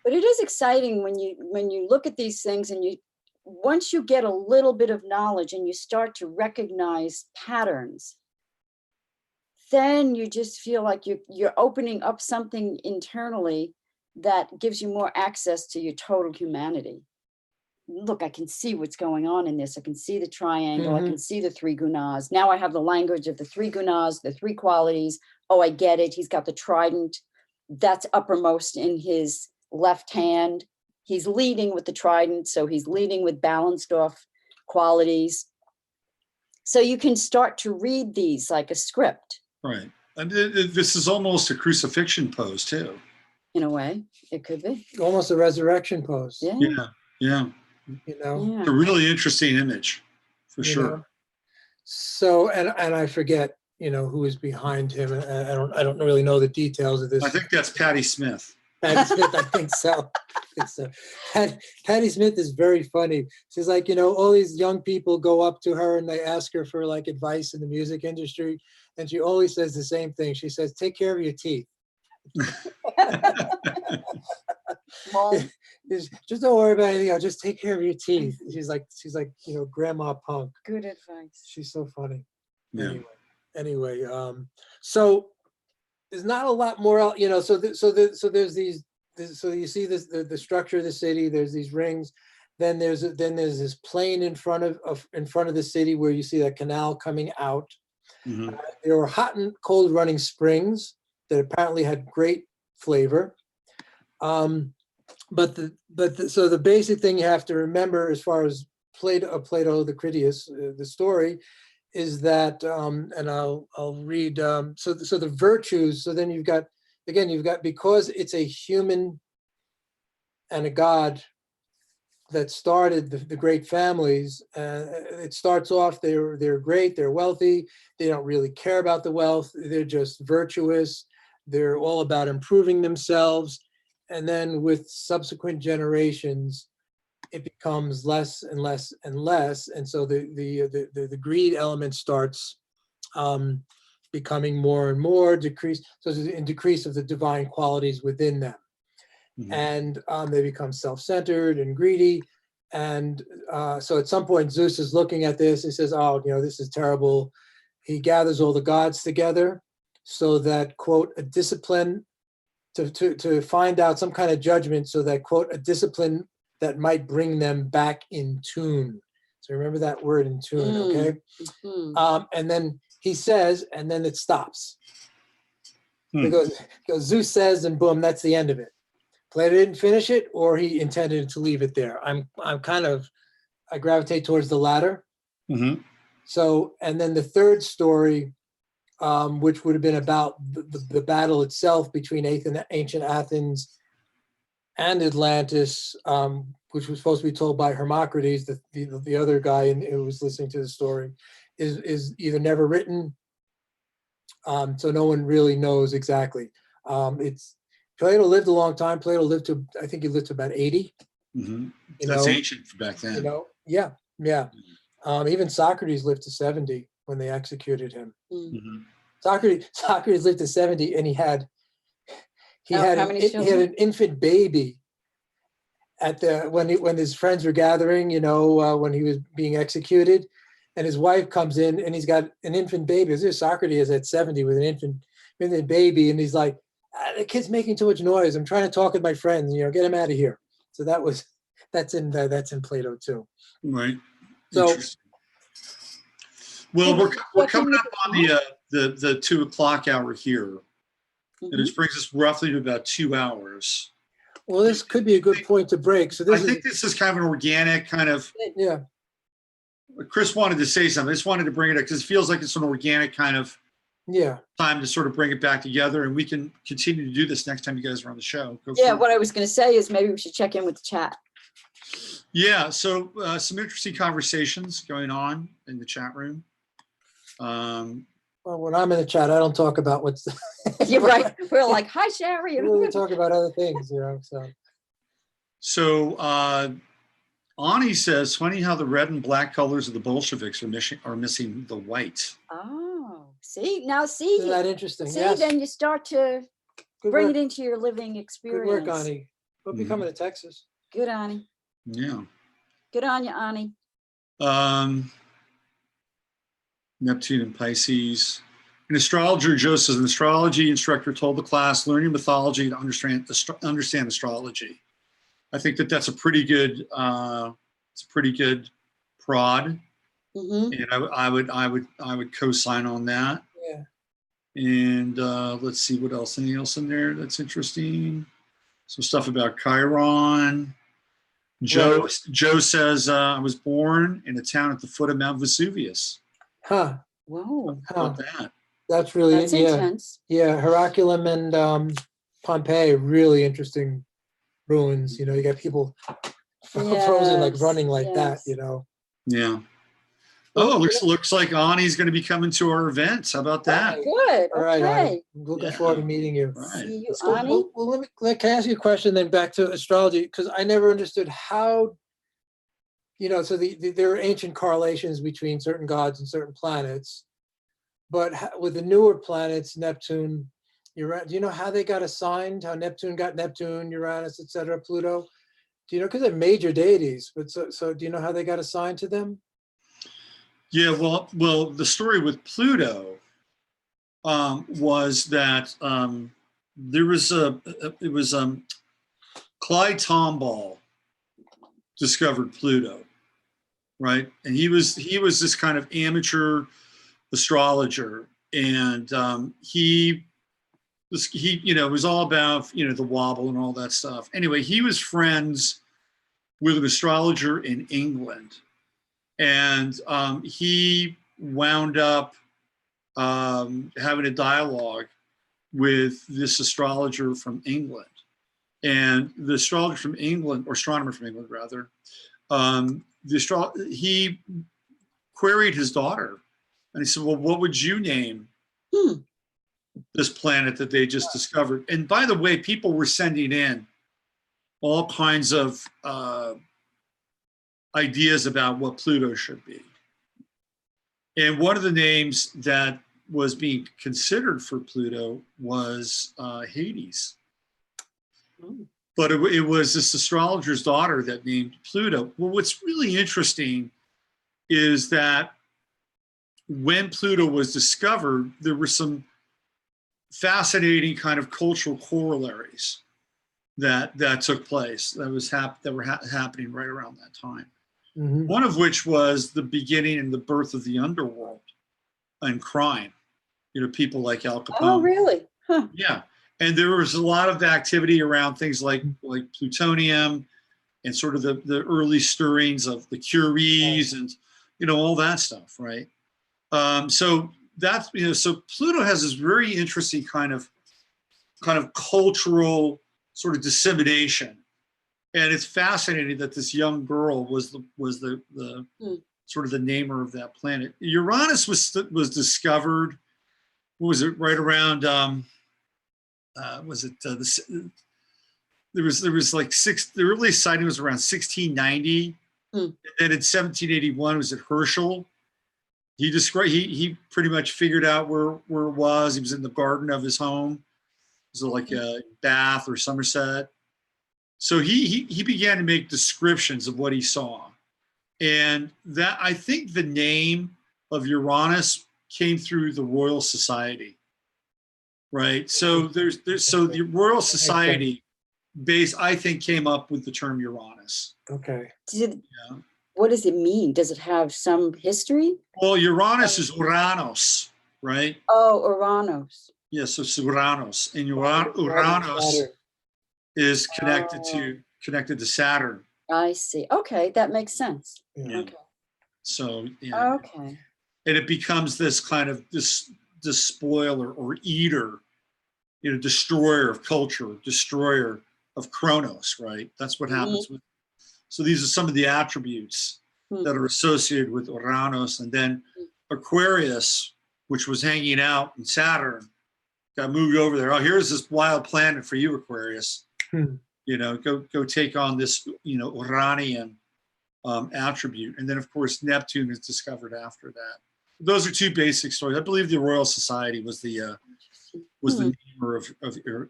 But it is exciting when you look at these things and once you get a little bit of knowledge and you start to recognize patterns, then you just feel like you're opening up something internally that gives you more access to your total humanity. Look, I can see what's going on in this. I can see the triangle. I can see the three gunas. Now I have the language of the three gunas, the three qualities. Oh, I get it. He's got the trident. That's uppermost in his left hand. He's leading with the trident. So he's leading with balanced off qualities. So you can start to read these like a script. Right. And this is almost a crucifixion pose too. In a way, it could be. Almost a resurrection pose. Yeah. It's a really interesting image, for sure. So, and I forget, who is behind him. I don't really know the details of this. I think that's Patti Smith. Patti Smith, I think so. Patti Smith is very funny. She's like, all these young people go up to her and they ask her for like advice in the music industry, and she always says the same thing. She says, "Take care of your teeth." Just don't worry about anything else. Just take care of your teeth. She's like, Grandma Punk. Good advice. She's so funny. Yeah. Anyway, so there's not a lot more else, so there's these. So you see this, the structure of the city. There's these rings. Then there's this plain in front of the city where you see that canal coming out. There were hot and cold running springs that apparently had great flavor. So the basic thing you have to remember as far as Plato, the Critias, the story, is that, and I'll read, so the virtues, so then you've got, because it's a human and a god that started the great families, it starts off, they're great, they're wealthy, they don't really care about the wealth, they're just virtuous, they're all about improving themselves. And then with subsequent generations, it becomes less and less and less. And so the greed element starts becoming more and more decreased. So there's a decrease of the divine qualities within them. And they become self-centered and greedy. And so at some point, Zeus is looking at this. He says, "Oh, this is terrible." He gathers all the gods together so that, quote, a discipline to find out some kind of judgment, so that, quote, a discipline that might bring them back in tune. So remember that word, in tune, okay? And then he says, and then it stops. Because Zeus says, and boom, that's the end of it. Plato didn't finish it, or he intended to leave it there. I gravitate towards the latter. So, and then the third story, which would have been about the battle itself between ancient Athens and Atlantis, which was supposed to be told by Hermocrates, the other guy who was listening to the story, is either never written So no one really knows exactly. It's Plato lived a long time. Plato lived to, I think he lived to about 80. Mm-hmm. You That's know, ancient for back then. you know, yeah, yeah. Even Socrates lived to 70 when they executed him. Mm-hmm. Socrates lived to 70, and he had How many he children? had an infant baby at the when his friends were gathering, when he was being executed, and his wife comes in and he's got an infant baby. This is Socrates at 70 with an infant baby, and he's like, the kid's making too much noise. I'm trying to talk with my friends. Get him out of here. So that's in Plato too. Right. So Interesting. Well, we're coming up on the 2:00 hour here, and it brings us roughly to about 2 hours. well, this could be a good point to break. So I think this is kind of an organic kind of. Yeah. Chris wanted to say something. I just wanted to bring it up because it feels like it's an organic kind of time to sort of bring it back together, and we can continue to do this next time you guys are on the show. What I was going to say is maybe we should check in with the chat. Yeah, so some interesting conversations going on in the chat room. Well, when I'm in the chat, I don't talk about what's. You're right. We're like, hi, Sherry. We talk about other things, So Ani says, funny how the red and black colors of the Bolsheviks are missing the white. Oh, see? Now, Isn't that interesting? See, yes. then you start to bring it into your living experience. Good work, Ani. Hope you're coming to Texas. Good, Ani. Yeah. Good on you, Ani. Neptune and Pisces. An astrologer, Joe says, an astrology instructor told the class, learning mythology to understand astrology. I think that's a pretty good, prod, and I would co-sign on that. Yeah. And let's see what else. Anything else in there that's interesting? Some stuff about Chiron. Joe says, I was born in a town at the foot of Mount Vesuvius. Huh. Whoa. How about that? That's really intense. Yeah, Heracleum and Pompeii, really interesting ruins. You got people frozen, like running like that. Yeah. Oh, looks like Ani's going to be coming to our events. How about that? Good. All right, okay. Ani. I'm looking forward to meeting you. Right. See you, Ani. Well, can I ask you a question then back to astrology? Because I never understood how, so there are ancient correlations between certain gods and certain planets. But with the newer planets, Neptune, Uranus, do you know how they got assigned? How Neptune got Neptune, Uranus, etc., Pluto? Do you know? Because they're major deities. But so do you know how they got assigned to them? Yeah, well, the story with Pluto was that there was Clyde Tombaugh discovered Pluto, right? And he was this kind of amateur astrologer, and he was all about the wobble and all that stuff. Anyway, he was friends with an astrologer in England, and he wound up having a dialogue with this astrologer from England, and the astrologer from England, or astronomer from England rather, he queried his daughter, and he said, well, what would you name this planet that they just discovered? And by the way, people were sending in all kinds of ideas about what Pluto should be. And one of the names that was being considered for Pluto was Hades. But it was this astrologer's daughter that named Pluto. Well, what's really interesting is that when Pluto was discovered, there were some fascinating kind of cultural corollaries that took place that were happening right around that time. Mm-hmm. One of which was the beginning and the birth of the underworld and crime. People like Al Capone. Oh, really? Huh. Yeah, and there was a lot of activity around things like plutonium and sort of the early stirrings of the Curies and all that stuff, right? So that's so Pluto has this very interesting kind of cultural sort of dissemination, and it's fascinating that this young girl was the sort of the namer of that planet. Uranus was discovered what was it, right around, was it, there was like the earliest sighting was around 1690. Hmm. And then in 1781 was it Herschel. He described, he pretty much figured out where it was. He was in the garden of his home. It was like a Bath or Somerset. So he began to make descriptions of what he saw. And that, I think the name of Uranus came through the Royal Society, right? So so the Royal Society base, I think, came up with the term Uranus. Okay. Yeah. What does it mean? Does it have some history? Well, Uranus is Uranos, right? Oh, Uranus. Yes, so it's Uranus, and Uranus is connected to Saturn. I see. Okay, that makes sense. Yeah. Okay. So yeah. Okay. And it becomes this kind of this spoiler or eater, destroyer of culture, destroyer of Chronos, right? That's what happens with. So these are some of the attributes that are associated with Uranus, and then Aquarius, which was hanging out in Saturn, got moved over there. Oh, here's this wild planet for you, Aquarius. Go take on this, Uranian attribute. And then, of course, Neptune is discovered after that. Those are two basic stories. I believe the Royal Society was the namer of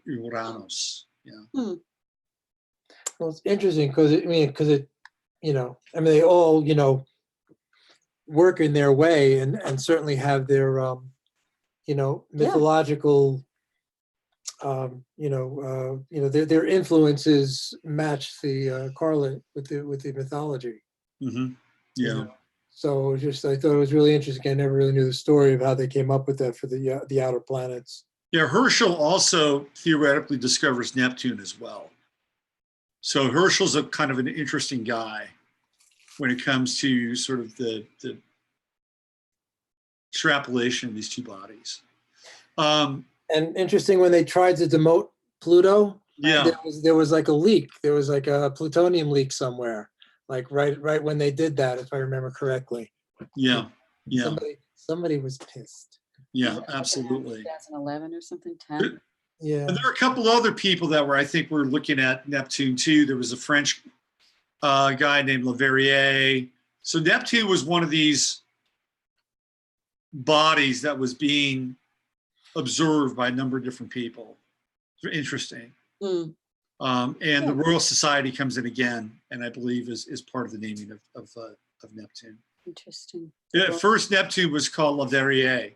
Uranus. Yeah. Well, it's interesting because they all, work in their way and certainly have their, mythological, their influences match the correlate with the mythology. Mm-hmm. Yeah. So I thought it was really interesting. I never really knew the story of how they came up with that for the outer planets. Yeah, Herschel also theoretically discovers Neptune as well. So Herschel's a kind of an interesting guy when it comes to sort of the extrapolation of these two bodies. And interesting, when they tried to demote Pluto, there was like a leak. There was like a plutonium leak somewhere, like right when they did that, if I remember correctly. Yeah, yeah. Somebody was pissed. Yeah, absolutely. 2011 or something, 10. Yeah. And there are a couple other people that I think were looking at Neptune too. There was a French guy named Leverrier. So Neptune was one of these bodies that was being observed by a number of different people. It's interesting. And the Royal Society comes in again, and I believe is part of the naming of Neptune. Interesting. Yeah, first Neptune was called Leverrier.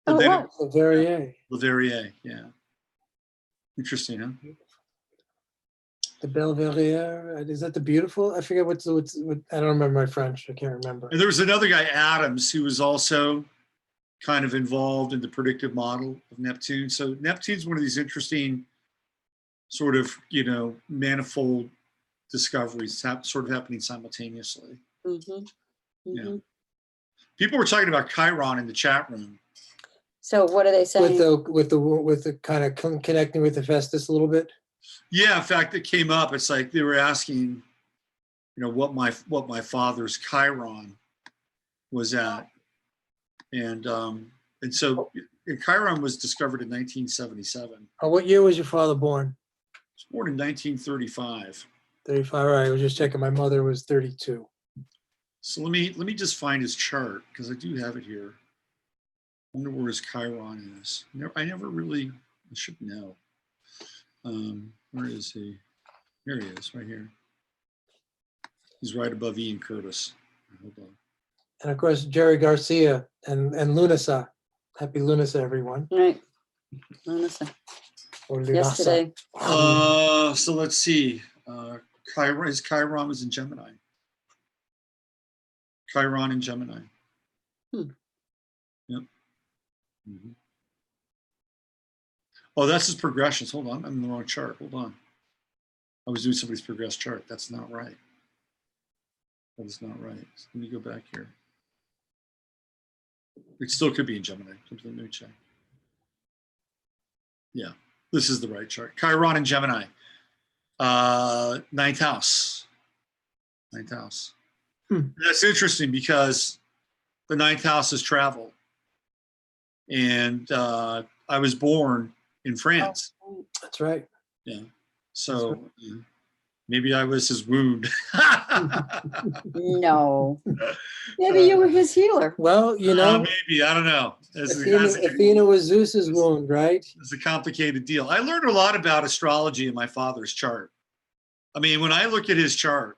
Oh, wow. Leverrier, yeah. Interesting, huh? The Belvedere, is that the beautiful? I forget what I don't remember my French. I can't remember. And there was another guy, Adams, who was also kind of involved in the predictive model of Neptune. So Neptune's one of these interesting sort of, manifold discoveries sort of happening simultaneously. Yeah. People were talking about Chiron in the chat room. So what are they saying? With the kind of connecting with Hephaestus a little bit. Yeah, in fact, it came up. It's like they were asking, what my father's Chiron was at, and so Chiron was discovered in 1977. Oh, what year was your father born? He was born in 1935. 35. All right, I was just checking. My mother was 32. So let me just find his chart because I do have it here. I wonder where his Chiron is. I should know. Where is he? Here he is, right here. He's right above Ian Curtis. Hold on. And of course, Jerry Garcia and Lunasa. Happy Lunasa, everyone. Right. Lunasa. Or Lunasa. Yesterday. So let's see. Chiron was in Gemini. Chiron in Gemini. Yep. Mm-hmm. Oh, that's his progressions. Hold on, I'm in the wrong chart. Hold on. I was doing somebody's progress chart. That's not right. That is not right. Let me go back here. It still could be in Gemini. Let me check. Yeah, this is the right chart. Chiron in Gemini. Ninth house. Ninth house. That's interesting because the ninth house is travel. and I was born in France. Oh, That's right. Yeah. So maybe I was his wound. no. Maybe you were his healer. Well, you know, maybe, I don't know. Athena was Zeus's wound, right? It's a complicated deal. I learned a lot about astrology in my father's chart. I mean, when I look at his chart,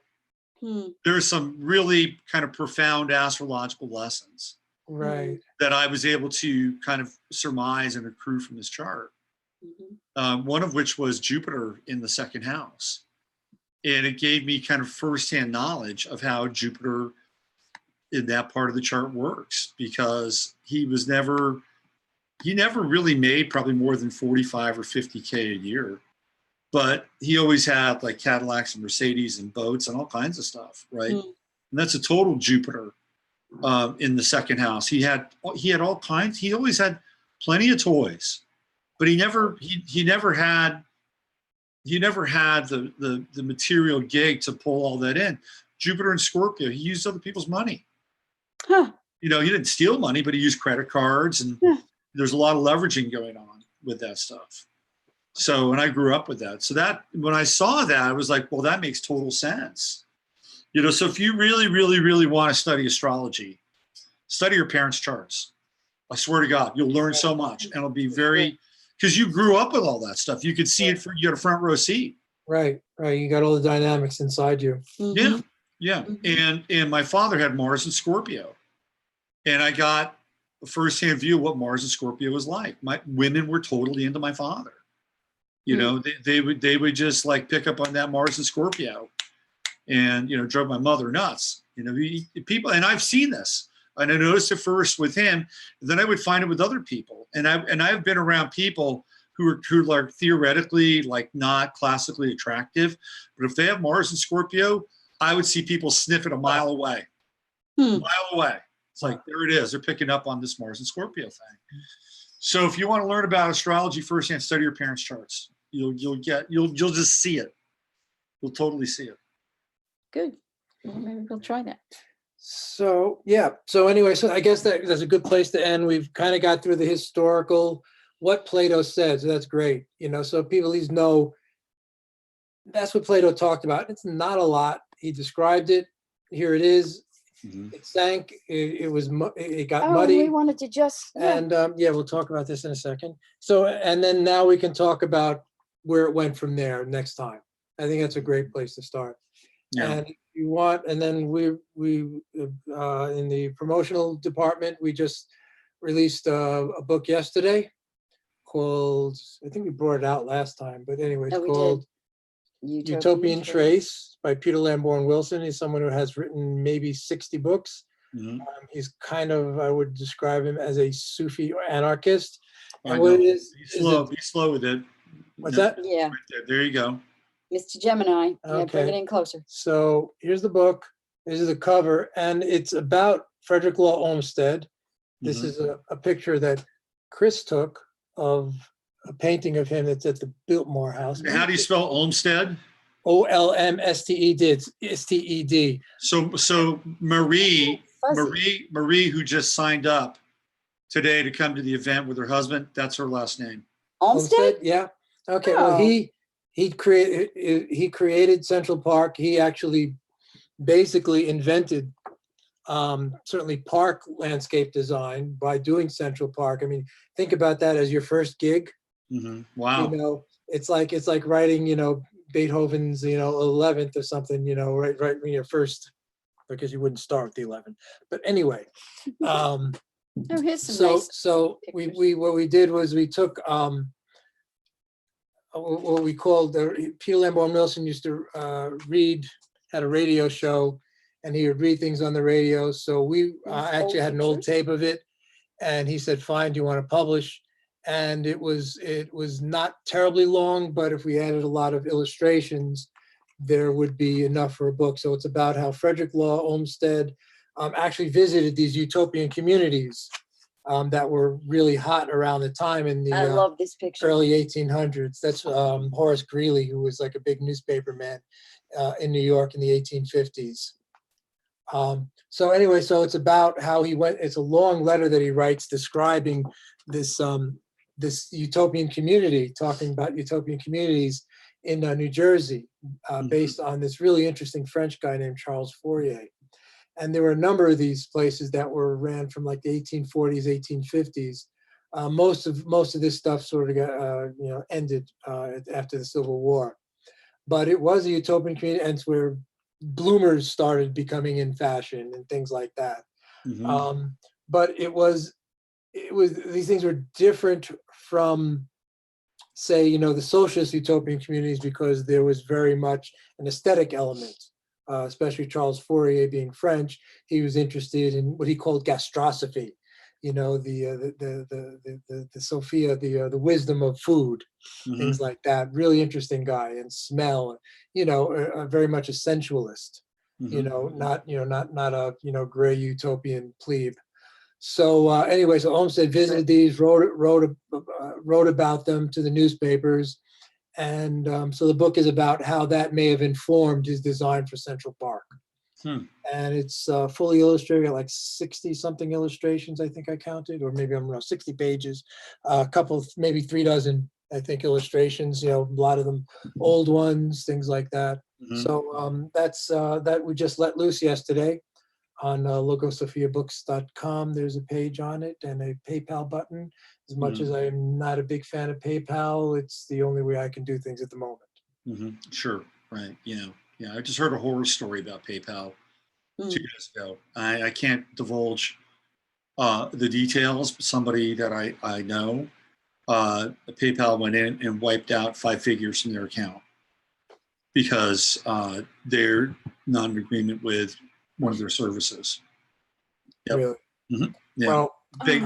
there's some really kind of profound astrological lessons, right, that I was able to kind of surmise and accrue from his chart. One of which was Jupiter in the second house. And it gave me kind of firsthand knowledge of how Jupiter in that part of the chart works, because he never really made probably more than 45 or 50K a year. But he always had like Cadillacs and Mercedes and boats and all kinds of stuff, right? And that's a total Jupiter in the second house. He had all kinds. He always had plenty of toys, but he never had the material gig to pull all that in. Jupiter and Scorpio, he used other people's money. Huh. You know, he didn't steal money, but he used credit cards, and there's a lot of leveraging going on with that stuff. So, and I grew up with that. So that when I saw that, I was like, well, that makes total sense. You know, so if you really, really, really want to study astrology, study your parents' charts. I swear to God, you'll learn so much, and it'll be very, because you grew up with all that stuff. You could see it, you had a front row seat. right. You got all the dynamics inside you. Yeah. And my father had Mars and Scorpio, and I got a firsthand view of what Mars and Scorpio was like. My women were totally into my father. You know, they would just like pick up on that Mars and Scorpio, and, you know, drove my mother nuts. You know, people, and I've seen this, and I noticed it first with him, and then I would find it with other people. And I've been around people who are like theoretically like not classically attractive, but if they have Mars and Scorpio, I would see people sniff it a mile away. A mile away. It's like, there it is. They're picking up on this Mars and Scorpio thing. So if you want to learn about astrology firsthand, study your parents' charts. You'll just see it. You'll totally see it. Good. Well, maybe we'll try that. So anyway, so I guess that's a good place to end. We've kind of got through the historical, what Plato said, so that's great. You know, so people at least know that's what Plato talked about. It's not a lot. He described it. Here it is. It sank. It got muddy. We wanted to just. And we'll talk about this in a second. So, and then now we can talk about where it went from there next time. I think that's a great place to start. Yeah. And if you want, and then we in the promotional department, we just released a book yesterday called, I think we brought it out last time, but anyway, it's called Utopian Trace by Peter Lamborn Wilson. He's someone who has written maybe 60 books. He's kind of, I would describe him as a Sufi anarchist. And what it is, be slow with it. What's that? Yeah. Right there you go. Mr. Gemini. Yeah, bring it in closer. So here's the book. This is the cover, and it's about Frederick Law Olmsted. This is a picture that Krys took of a painting of him that's at the Biltmore House. How do you spell Olmsted? Olmsted. Sted. So Marie, who just signed up today to come to the event with her husband, that's her last name. Olmsted? Yeah. Okay. Well, he created Central Park. He actually basically invented certainly park landscape design by doing Central Park. I mean, think about that as your first gig. Wow. You know, it's like writing, you know, Beethoven's, you know, 11th or something, you know, right when you're first, because you wouldn't start with the 11th. But anyway, here's some so pictures. what we did was we took what we called, Peter Lamborn Wilson used to had a radio show, and he would read things on the radio. So we actually had an old tape of it, and he said, fine, do you want to publish? And it was not terribly long, but if we added a lot of illustrations, there would be enough for a book. So it's about how Frederick Law Olmsted actually visited these utopian communities that were really hot around the time in the I love this picture. early 1800s. That's Horace Greeley, who was like a big newspaper man in New York in the 1850s. So anyway, so it's about how he went. It's a long letter that he writes describing this this utopian community, talking about utopian communities in New Jersey, based on this really interesting French guy named Charles Fourier. And there were a number of these places that were ran from like the 1840s, 1850s. Most of this stuff sort of got ended after the Civil War, but it was a utopian community, and it's where bloomers started becoming in fashion and things like that. But it was these things were different from, say, the socialist utopian communities, because there was very much an aesthetic element. Especially Charles Fourier being French, he was interested in what he called gastrosophy, the Sophia, the wisdom of food, things like that. Really interesting guy, and smell, very much a sensualist, not a gray utopian plebe. So anyway, so Olmsted visited these, wrote about them to the newspapers. And so the book is about how that may have informed his design for Central Park. And it's fully illustrated, got like 60 something illustrations, I think I counted, or maybe I'm wrong, 60 pages, a couple, maybe 3 dozen, I think, illustrations, a lot of them old ones, things like that. So that's that we just let loose yesterday on logosophiabooks.com. There's a page on it and a PayPal button. As much as I'm not a big fan of PayPal, it's the only way I can do things at the moment. Sure, right. Yeah. I just heard a horror story about PayPal 2 years ago. I can't divulge the details, but somebody that I know, PayPal went in and wiped out 5 figures from their account because they're not in agreement with one of their services. Yep. Really? Yeah. Well, big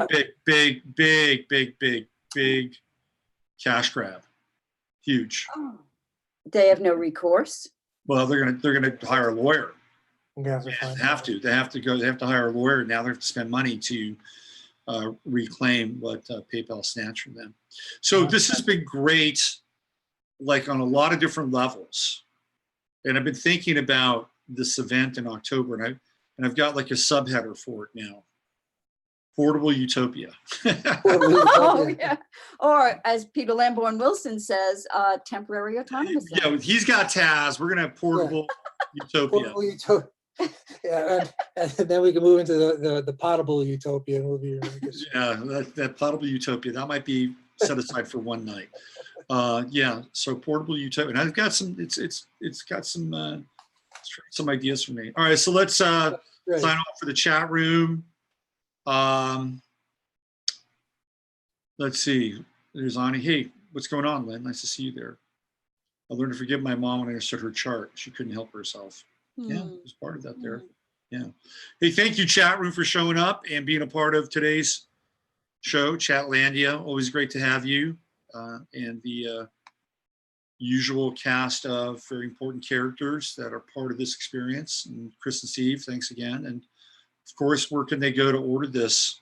cash grab. Huge. They have no recourse. Well, they're gonna hire a lawyer. They have to They have to hire a lawyer. Now they have to spend money to reclaim what PayPal snatched from them. So this has been great, like on a lot of different levels. And I've been thinking about this event in October, and I've got like a subheader for it now. Portable utopia. Oh, yeah. Or as Peter Lamborn Wilson says, temporary autonomous. Yeah, he's got Taz. We're gonna have portable utopia. Portable utopia. Yeah, and then we can move into the potable utopia. Yeah, that potable utopia, that might be set aside for one night. Yeah, so portable utopia. And I've got some. It's got some ideas for me. All right, so let's sign off for the chat room. Let's see. There's Ani. Hey, what's going on, Lynn? Nice to see you there. I learned to forgive my mom when I understood her chart. She couldn't help herself. Yeah, it was part of that there. Yeah. Hey, thank you, chat room, for showing up and being a part of today's show, Chatlandia. Always great to have you and the usual cast of very important characters that are part of this experience. And Krys and Steve, thanks again. And of course, where can they go to order this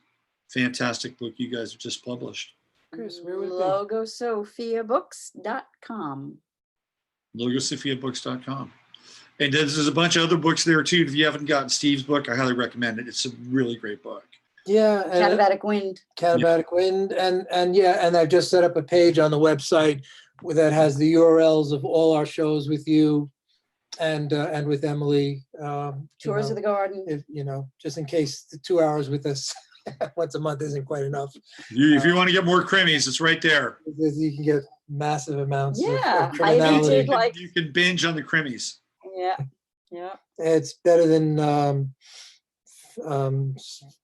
fantastic book you guys have just published? Krys, where would logosophiabooks.com. logosophiabooks.com. And there's a bunch of other books there too. If you haven't gotten Steve's book, I highly recommend it. It's a really great book. Yeah. Catabatic Wind. Catabatic Wind. And I've just set up a page on the website that has the URLs of all our shows with you and with Emily. Tours of the Garden. If, just in case the 2 hours with us once a month isn't quite enough. If you want to get more Krimis, it's right there. You can get massive amounts of criminality. You can binge on the Krimis. Yeah. It's better than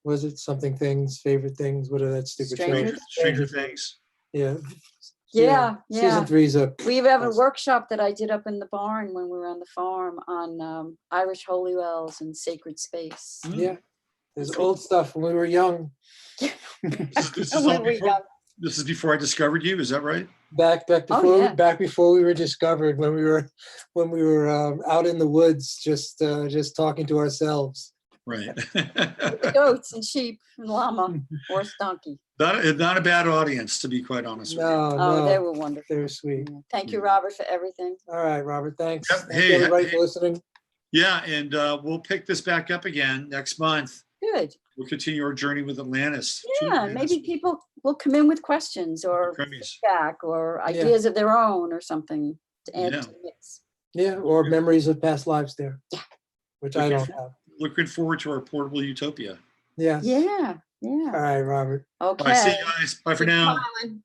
was it Something Things, Favorite Things? What are that stupid show? Stranger Things. Yeah. Season 3's up. We have a workshop that I did up in the barn when we were on the farm on Irish holy wells and sacred space. Yeah. There's old stuff when we were young. This is before I discovered you, is that right? Back before we were discovered, when we were out in the woods, just talking to ourselves. Right. Goats and sheep and llama, horse, donkey. Not a bad audience, to be quite honest with you. No, they were wonderful. They were sweet. Thank you, Robert, for everything. All right, Robert. Thanks. Yep. Thank you, everybody, for listening. Yeah, and we'll pick this back up again next month. Good. We'll continue our journey with Atlantis. to Yeah, Atlantis. maybe people will come in with questions or Krys. feedback or ideas of their own or something to add Yeah. to the mix. Yeah, or memories of past lives there. Yeah. Which I don't have. Looking forward to our portable utopia. Yes. Yeah. All right, Robert. Okay. All right, see you guys. Bye for Keep now. smiling.